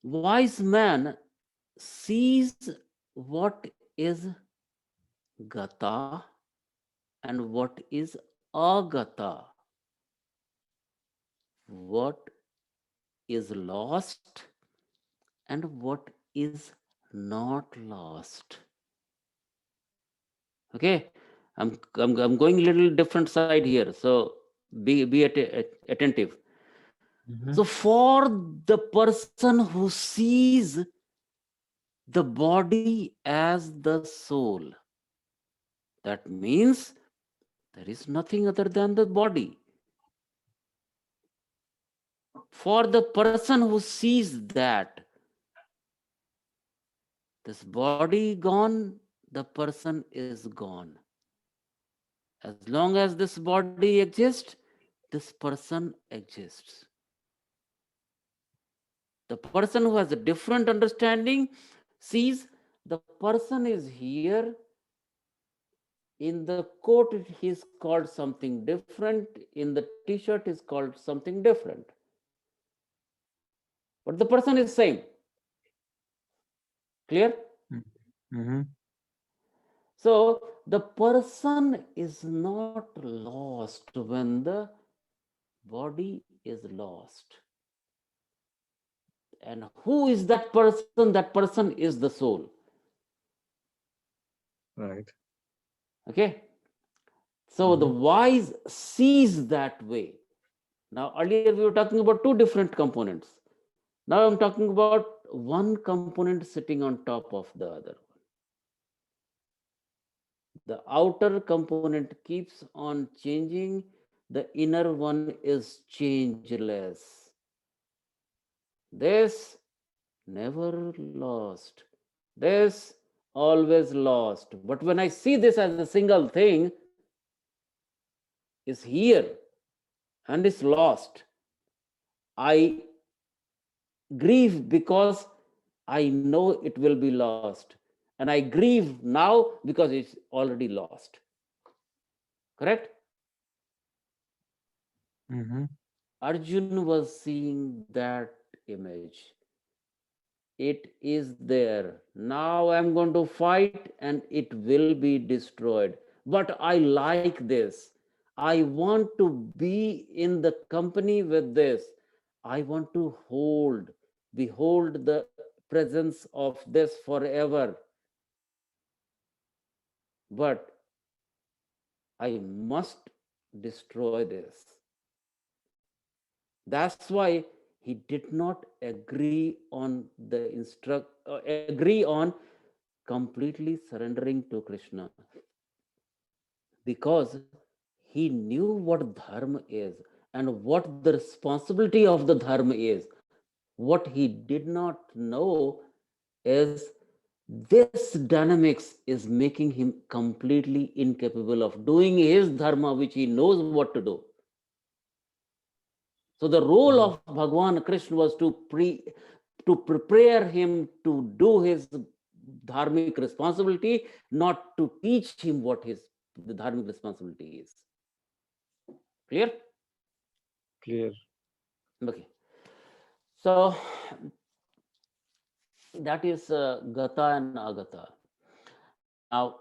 Wise man sees what is gata and what is agata, what is lost and what is not lost. Okay, I'm going a little different side here, so be attentive. So for the person who sees the body as the soul, that means there is nothing other than the body. For the person who sees that this body gone, the person is gone. As long as this body exists, this person exists. The person who has a different understanding sees the person is here. In the coat, he's called something different. In the t-shirt, is called something different. But the person is same. Clear? So the person is not lost when the body is lost. And who is that person? That person is the soul. Right. Okay. So the wise sees that way. Now, earlier we were talking about two different components. Now I'm talking about one component sitting on top of the other. The outer component keeps on changing, the inner one is changeless. This never lost. This always lost. But when I see this as a single thing, is here and is lost, I grieve because I know it will be lost. And I grieve now because it's already lost. Correct? Arjun was seeing that image. It is there. Now I'm going to fight and it will be destroyed. But I like this. I want to be in the company with this. I want to behold the presence of this forever. But I must destroy this. That's why he did not agree on agree on completely surrendering to Krishna, because he knew what dharma is and what the responsibility of the dharma is. What he did not know is this dynamics is making him completely incapable of doing his dharma, which he knows what to do. So the role of Bhagwan Krishna was to prepare him to do his dharmic responsibility, not to teach him what the dharmic responsibility is. Clear? Clear. Okay. So that is Gata and Agata. Now,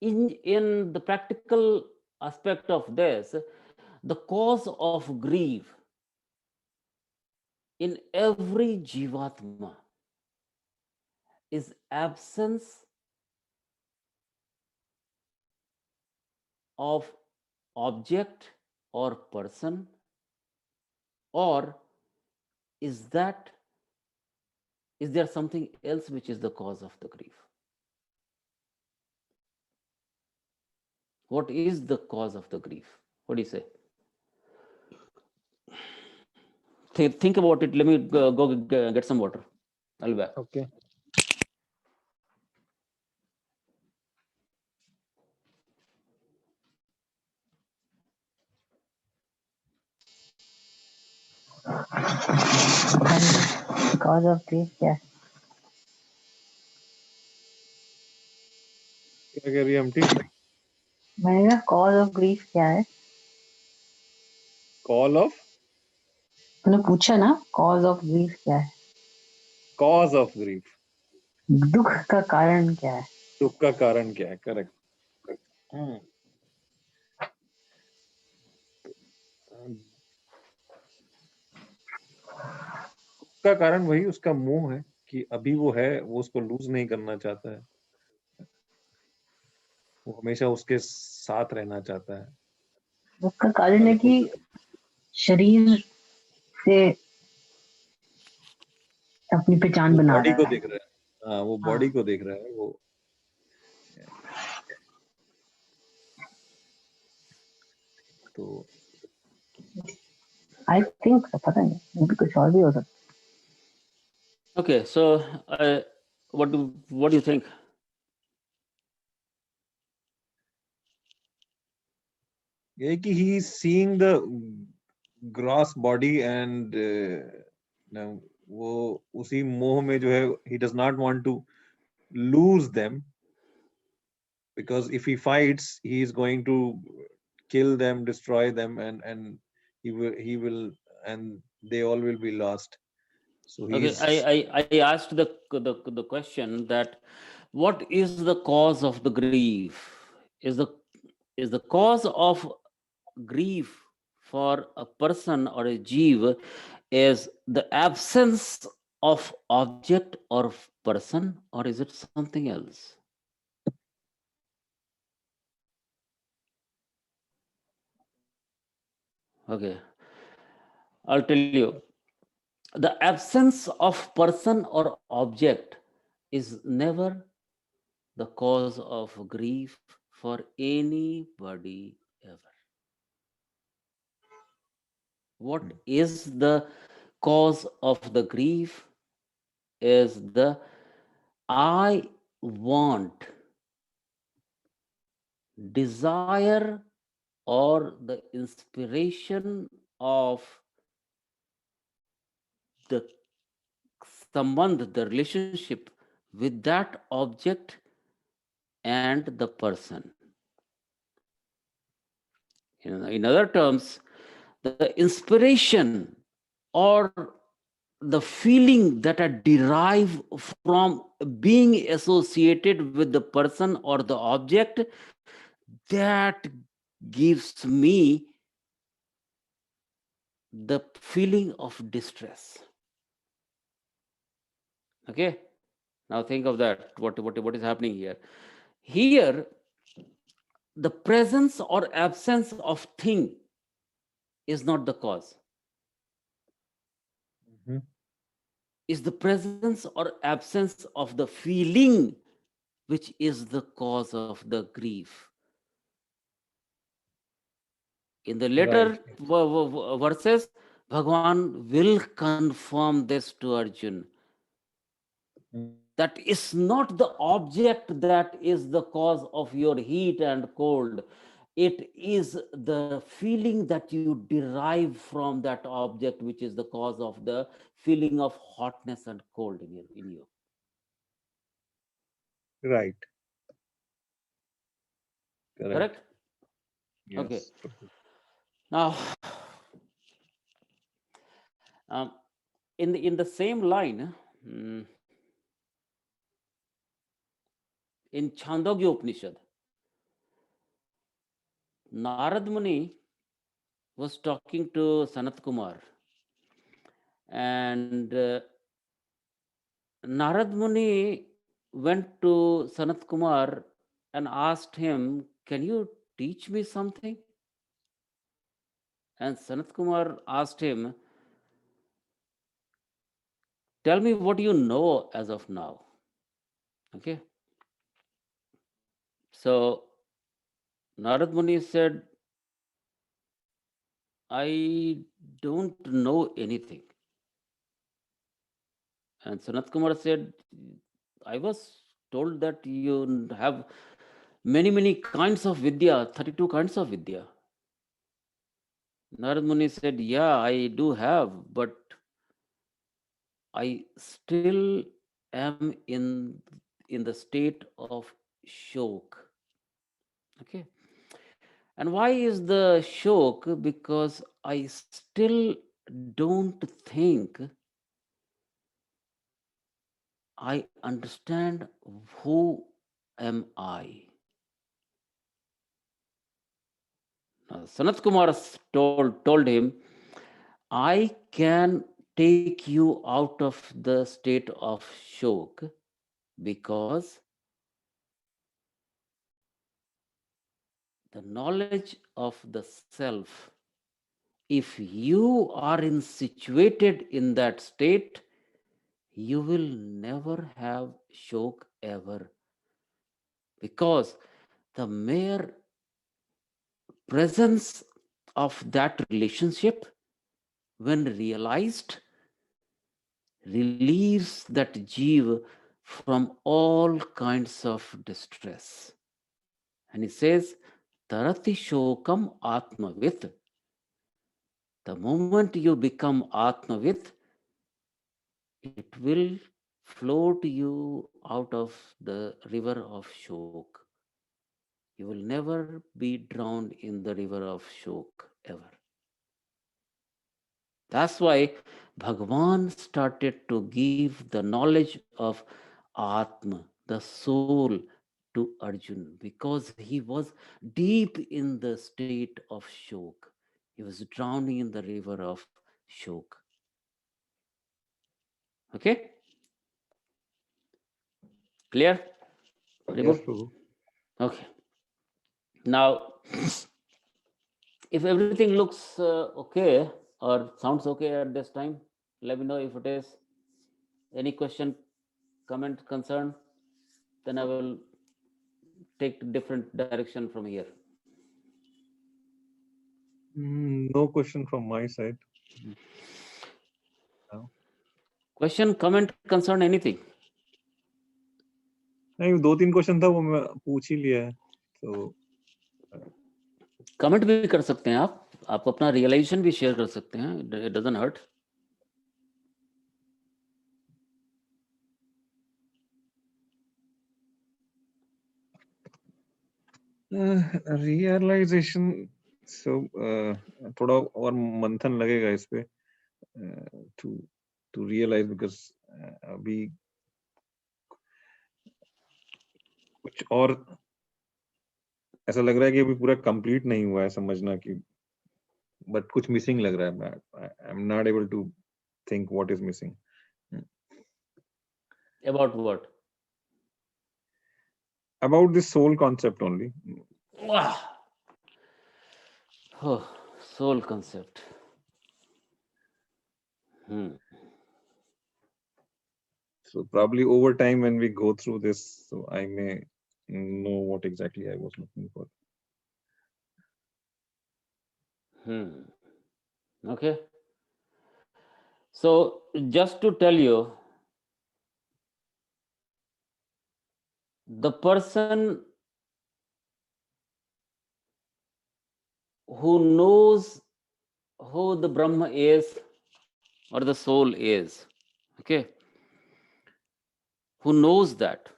in the practical aspect of this, the cause of grief in every jivatma is absence of object or person, or is there something else which is the cause of the grief? What is the cause of the grief? What do you say? Think about it. Let me go get some water. I'll be back. Okay. Cause of grief क्या है? क्या कह रही है aunty? मैंने कहा cause of grief क्या है? Call of? तूने पूछा ना cause of grief क्या है? Cause of grief. दुख का कारण क्या है? दुख का कारण क्या है? Correct. का कारण वही उसका मोह है कि अभी वो है, वो उसको लूज नहीं करना चाहता है, वो हमेशा उसके साथ रहना चाहता है। दुख का कारण है कि शरीर से अपनी पहचान बना बॉडी रहा को है। देख रहा है। हाँ, वो बॉडी को देख रहा है। वो तो I think पता नहीं, मुझे कुछ और भी हो सकता है। Okay, so what do you think? ये कि he is seeing the gross body and वो उसी मोह में जो है, he does not want to lose them, because if he fights he is going to kill them, destroy them, and he will and they all will be lost. So he Okay, is I asked the question that what is the cause of the grief? Is the cause of grief for a person or a jeev is the absence of object or person, or is it something else? Okay, I'll tell you. The absence of person or object is never the cause of grief for anybody ever. What is the cause of the grief is the I want, desire, or the inspiration of the sambandh, the relationship with that object and the person. In other terms, the inspiration or the feeling that I derive from being associated with the person or the object, that gives me the feeling of distress. Okay, now think of that. What is happening here? Here, the presence or absence of thing is not the cause. Mhm. Is the presence or absence of the feeling which is the cause of the grief. In the later verses, Bhagwan will confirm this to Arjun. That is not the object that is the cause of your heat and cold. It is the feeling that you derive from that object, which is the cause of the feeling of hotness and cold in you. Right. Correct? Yes. Okay. Now, in the same line, in Chandogya Upanishad, Narad Muni was talking to Sanat Kumar, and Narad Muni went to Sanat Kumar and asked him, "Can you teach me something?" And Sanat Kumar asked him, "Tell me what you know as of now." Okay. So Narad Muni said, "I don't know anything." And Sanat Kumar said, "I was told that you have many kinds of Vidya, 32 kinds of Vidya." Narad Muni said, "Yeah, I do have, but I still am in the state of shok." Okay. And why is the shok? Because I still don't think I understand who am I. Sanat Kumar told him, "I can take you out of the state of shok because the knowledge of the self, if you are situated in that state, you will never have shok ever, because the mere presence of that relationship, when realized, relieves that jiva from all kinds of distress." And he says, "Tarati shokam atmavit." The moment you become atmavit, it will float you out of the river of shok. You will never be drowned in the river of shok ever. That's why Bhagwan started to give the knowledge of Atma, the soul, to Arjun, because he was deep in the state of shok. He was drowning in the river of shok. Okay? Clear? Yes, Prabhu. Okay. Now, if everything looks okay or sounds okay at this time, let me know if it is. Any question, comment, concern, then I will take different direction from here. No question from my side. No. Question, comment, concern, anything? नहीं 2-3 question था वो मैं पूछ ही लिया है तो comment भी कर सकते हैं आप अपना रियलाइजेशन भी शेयर कर सकते हैं, इट डजंट हर्ट. रियलाइजेशन सो थोड़ा और मंथन लगेगा इस पे टू रियलाइज बिकॉज अभी कुछ और ऐसा लग रहा है कि अभी पूरा कंप्लीट नहीं हुआ है समझना कि बट कुछ मिसिंग लग रहा है. I am not able to think what is missing. About what? About this soul concept only. Ah. Oh, soul concept. So probably over time when we go through this, so I may know what exactly I was looking for. Okay. So just to tell you, the person who knows who the Brahma is or the soul is, okay, who knows that,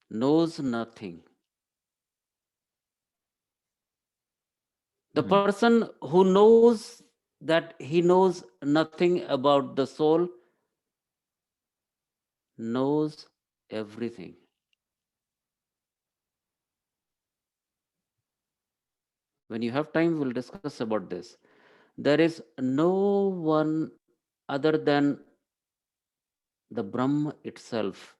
knows nothing. The person who knows that he knows nothing about the soul knows everything. When you have time, we'll discuss about this. There is no one other than the Brahma itself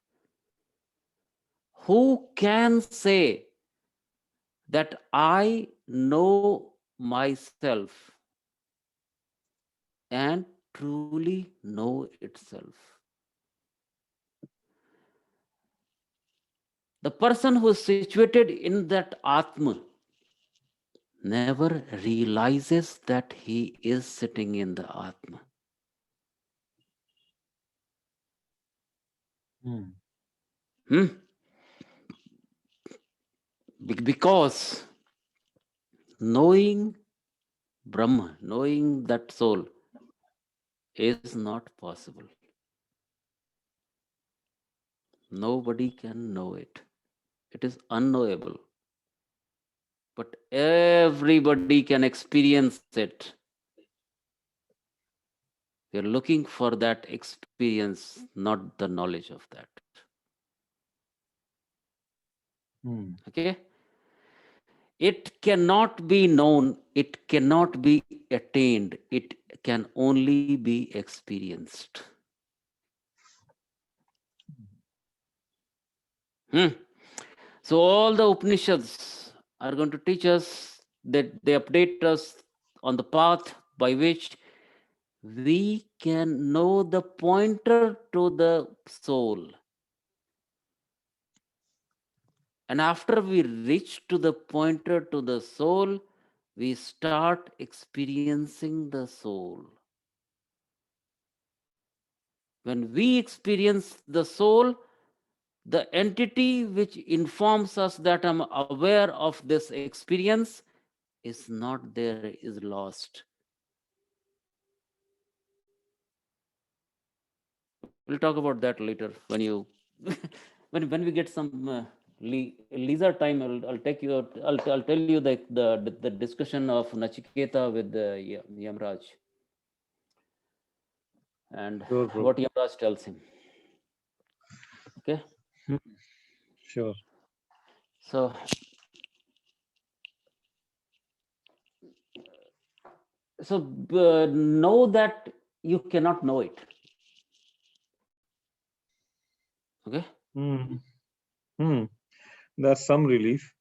who can say that I know myself and truly know itself. The person who is situated in that Atma never realizes that he is sitting in the Atma. Because knowing Brahma, knowing that soul is not possible. Nobody can know it. It is unknowable. But everybody can experience it. We are looking for that experience, not the knowledge of that. Okay? It cannot be known, it cannot be attained, it can only be experienced. So all the Upanishads are going to teach us that they update us on the path by which we can know the pointer to the soul. And after we reach to the pointer to the soul, we start experiencing the soul. When we experience the soul, the entity which informs us that I'm aware of this experience is not there, is lost. We'll talk about that later when you when we get some leisure time. I'll take you. I'll tell you the discussion of Nachiketa with Yamraj and Sure, bro. what Yamraj tells him. Okay. Sure. So know that you cannot know it. Okay. That's some relief,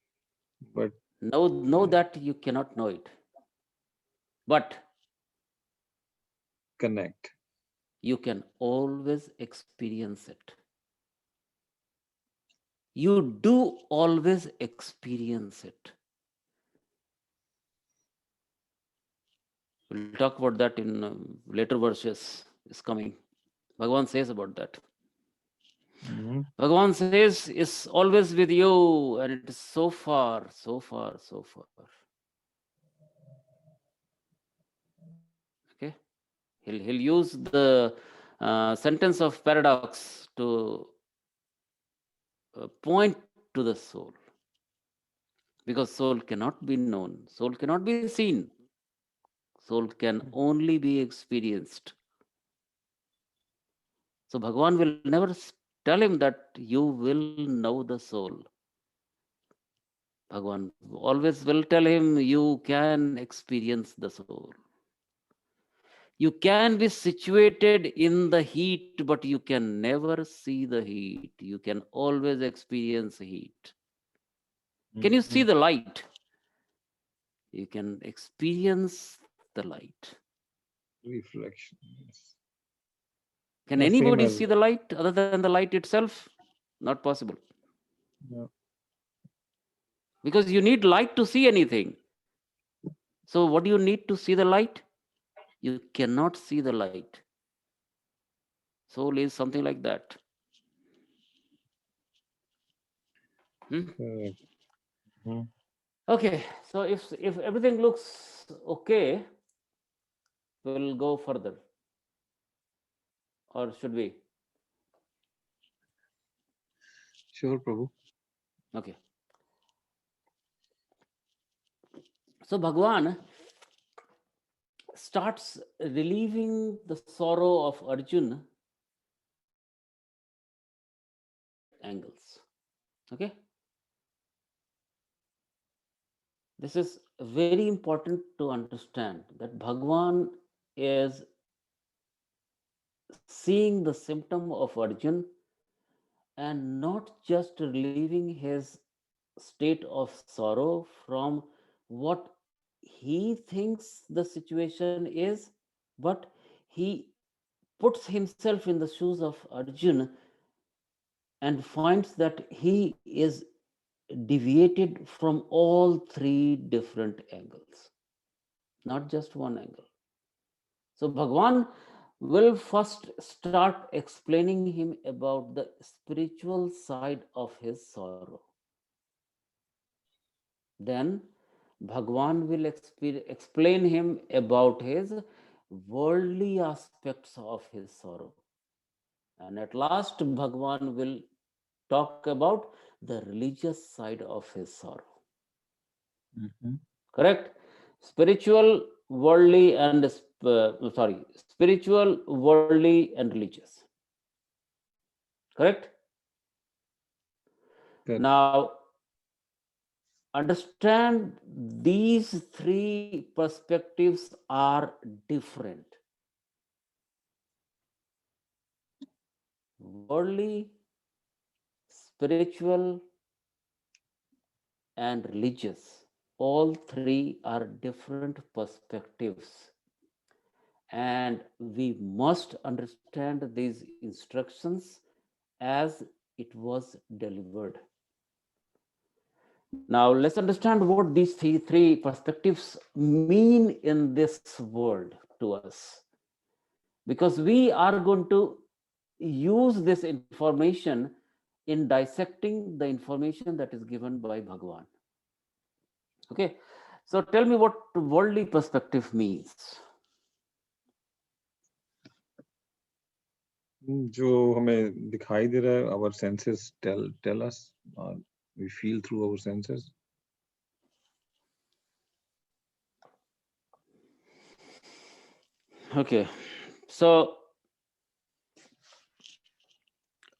but Know that you cannot know it, but connect. you can always experience it. You do always experience it. We'll talk about that in later verses is coming. Bhagavan says about that. Bhagavan says is always with you and it is so far, so far, so far. Okay. He'll use the sentence of paradox to point to the soul. Because soul cannot be known, soul cannot be seen, soul can only be experienced. So Bhagavan will never tell him that you will know the soul. Bhagavan always will tell him you can experience the soul. You can be situated in the heat, but you can never see the heat. You can always experience heat. Can you see the light? You can experience the light. Reflection. Yes. Can Yeah, same anybody as see the light other than the light itself? Not possible. yeah. Because you need light to see anything. So what do you need to see the light? You cannot see the light. Soul is something like that. Correct. Mhm. Okay, so if everything looks okay, we'll go further. Or should we? Sure, Prabhu. Okay. So Bhagwan starts relieving the sorrow of Arjuna angles. Okay. This is very important to understand that Bhagwan is seeing the symptom of Arjun and not just relieving his state of sorrow from what he thinks the situation is, but he puts himself in the shoes of Arjun and finds that he is deviated from all three different angles, not just one angle. So Bhagwan will first start explaining him about the spiritual side of his sorrow. Then Bhagwan will explain him about his worldly aspects of his sorrow. And at last, Bhagwan will talk about the religious side of his sorrow. Correct? Spiritual, worldly, and spiritual, worldly, and religious. Correct? Correct. Now, understand these three perspectives are different. Worldly, spiritual, and religious. All three are different perspectives. And we must understand these instructions as it was delivered. Now, let's understand what these three perspectives mean in this world to us. Because we are going to use this information in dissecting the information that is given by Bhagwan. Okay, so tell me what worldly perspective means. जो हमें दिखाई दे रहा है, our senses tell us, we feel through our senses. Okay, so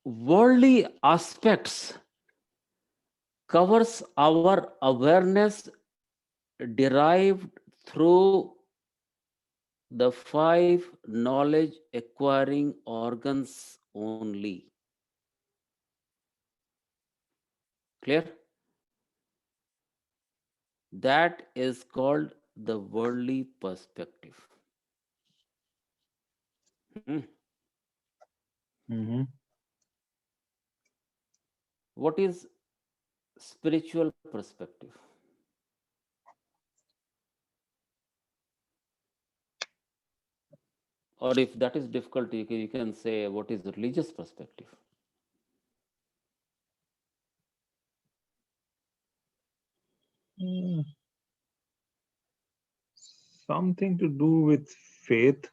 worldly aspects covers our awareness derived through the five knowledge acquiring organs only. Clear? That is called the worldly perspective. What is spiritual perspective? Or if that is difficult, you can say what is religious perspective? Something to do with faith.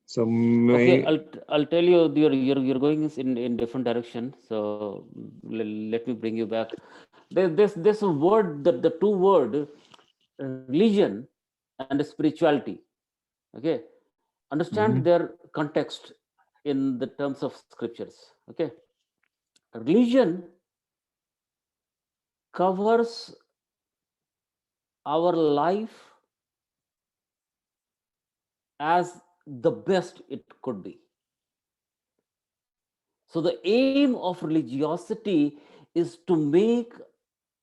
So Okay, I'll tell you, you're going in different direction. So let me bring you back. This word, the two word religion and spirituality. Okay, understand their context in the terms of scriptures. Okay, religion covers our life as the best it could be. So the aim of religiosity is to make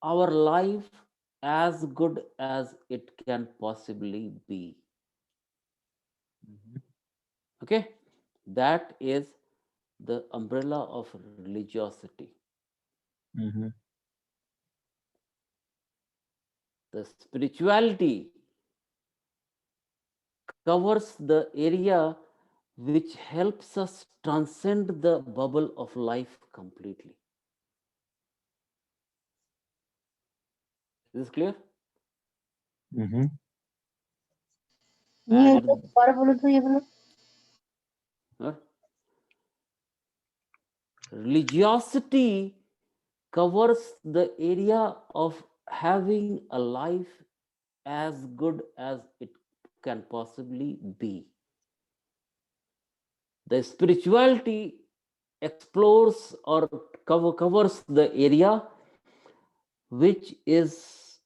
our life as good as it can possibly be. Okay, that is the umbrella of religiosity. The spirituality covers the area which helps us transcend the bubble of life completely. Is this clear? नहीं And uncle दोबारा बोलो तो ये बोलो religiosity covers the area of having a life as good as it can possibly be. The spirituality explores or covers the area which is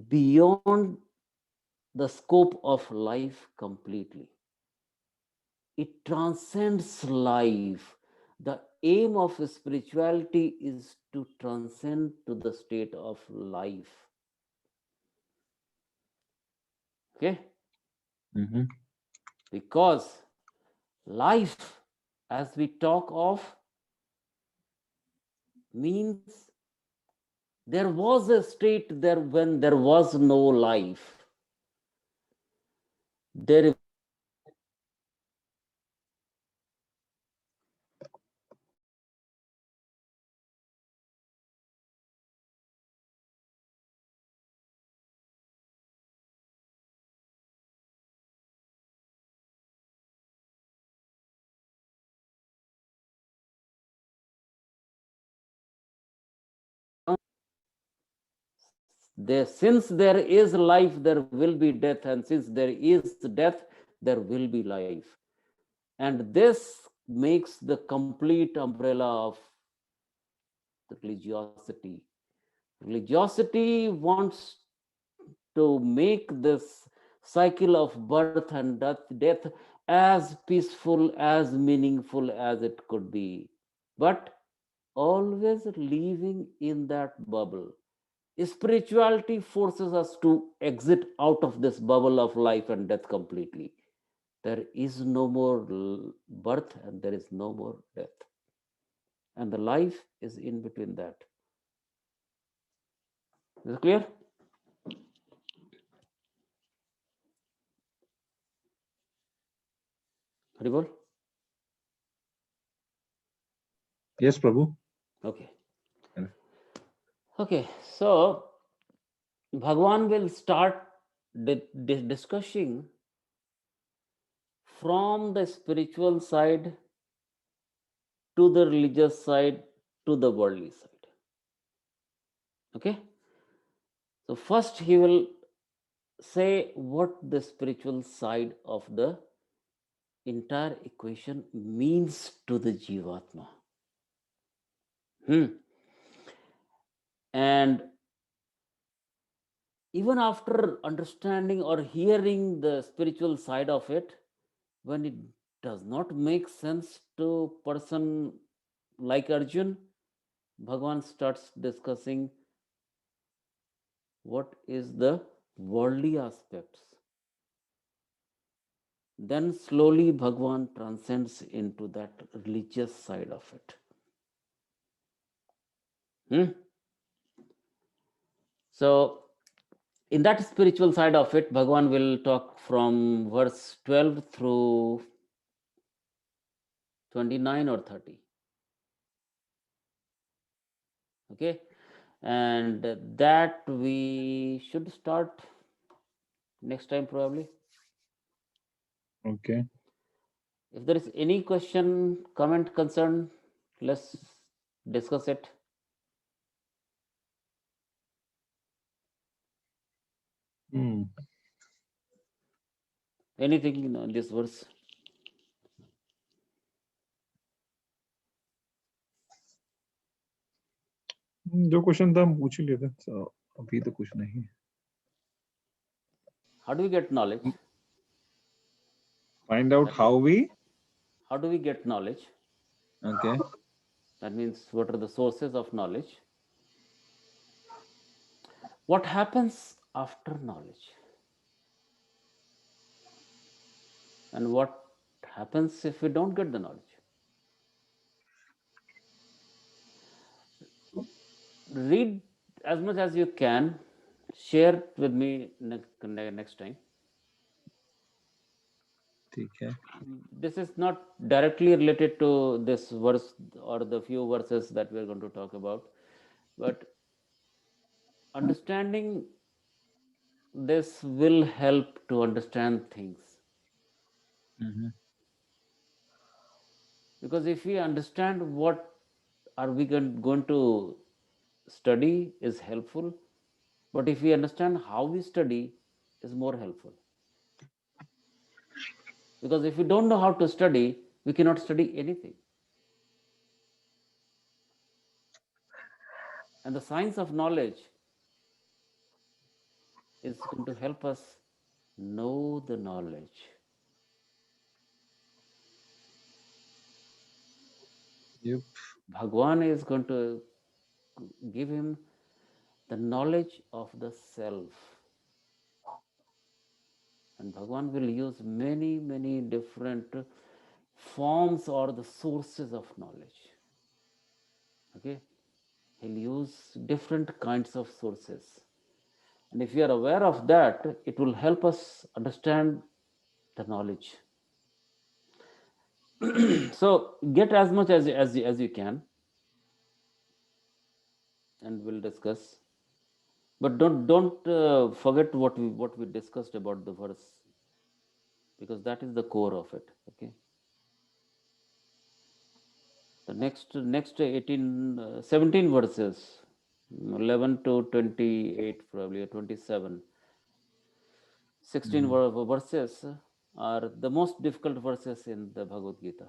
beyond the scope of life completely. It transcends life. The aim of spirituality is to transcend to the state of life. Okay? Because life, as we talk of, means there was a state there when there was no life. There since there is life, there will be death, and since there is death, there will be life. And this makes the complete umbrella of the religiosity. Religiosity wants to make this cycle of birth and death as peaceful, as meaningful as it could be, but always living in that bubble. Spirituality forces us to exit out of this bubble of life and death completely. There is no more birth and there is no more death. And the life is in between that. Is it clear? Haribol? Yes, Prabhu. Okay. Yeah. Okay, so Bhagwan will start discussing from the spiritual side to the religious side to the worldly side. Okay, so first he will say what the spiritual side of the entire equation means to the Jivatma. And even after understanding or hearing the spiritual side of it, when it does not make sense to person like Arjun, Bhagwan starts discussing what is the worldly aspects. Then slowly Bhagwan transcends into that religious side of it. So in that spiritual side of it, Bhagwan will talk from verse 12 through 29 or 30. Okay, and that we should start next time probably. Okay. If there is any question, comment, concern, let's discuss it. Anything in this verse? जो question था हम पूछ ही लिए थे, so अभी तो कुछ नहीं. How do we get knowledge? Find out how we. How do we get knowledge? Okay. That means what are the sources of knowledge? What happens after knowledge? And what happens if we don't get the knowledge? Read as much as you can. Share it with me next time. ठीक है. This is not directly related to this verse or the few verses that we are going to talk about, but understanding this will help to understand things. Because if we understand what are we going to study is helpful, but if we understand how we study is more helpful. Because if we don't know how to study, we cannot study anything. And the science of knowledge is going to help us know the knowledge. Yep. Bhagwan is going to give him the knowledge of the self. And Bhagwan will use many different forms or the sources of knowledge. Okay? He'll use different kinds of sources. And if we are aware of that, it will help us understand the knowledge. So get as much as you can, and we'll discuss. But don't forget what we discussed about the verse, because that is the core of it. Okay. The next 17 verses, 11 to 28 probably, or 27. 16 verses are the most difficult verses in the Bhagavad Gita,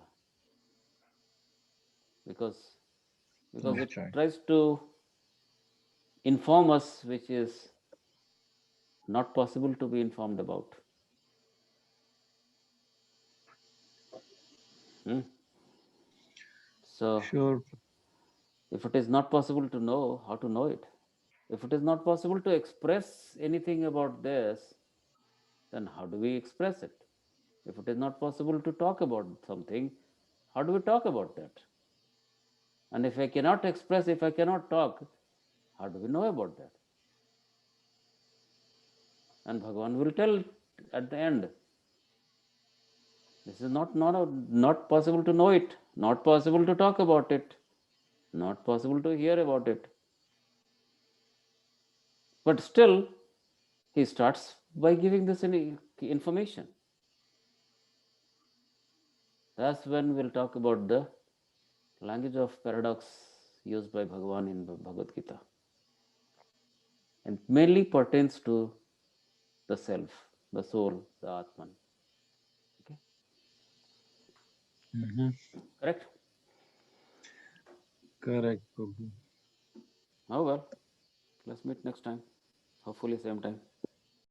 because it Okay. tries to inform us which is not possible to be informed about. So Sure. if it is not possible to know, how to know it? If it is not possible to express anything about this, then how do we express it? If it is not possible to talk about something, how do we talk about that? And if I cannot express, if I cannot talk, how do we know about that? And Bhagavan will tell at the end, this is not possible to know it, not possible to talk about it, not possible to hear about it. But still, he starts by giving this information. That's when we'll talk about the language of paradox used by Bhagavan in Bhagavad Gita. And mainly pertains to the self, the soul, the Atman. Okay? Correct? Correct, Prabhu. Oh well, let's meet next time. Hopefully same time.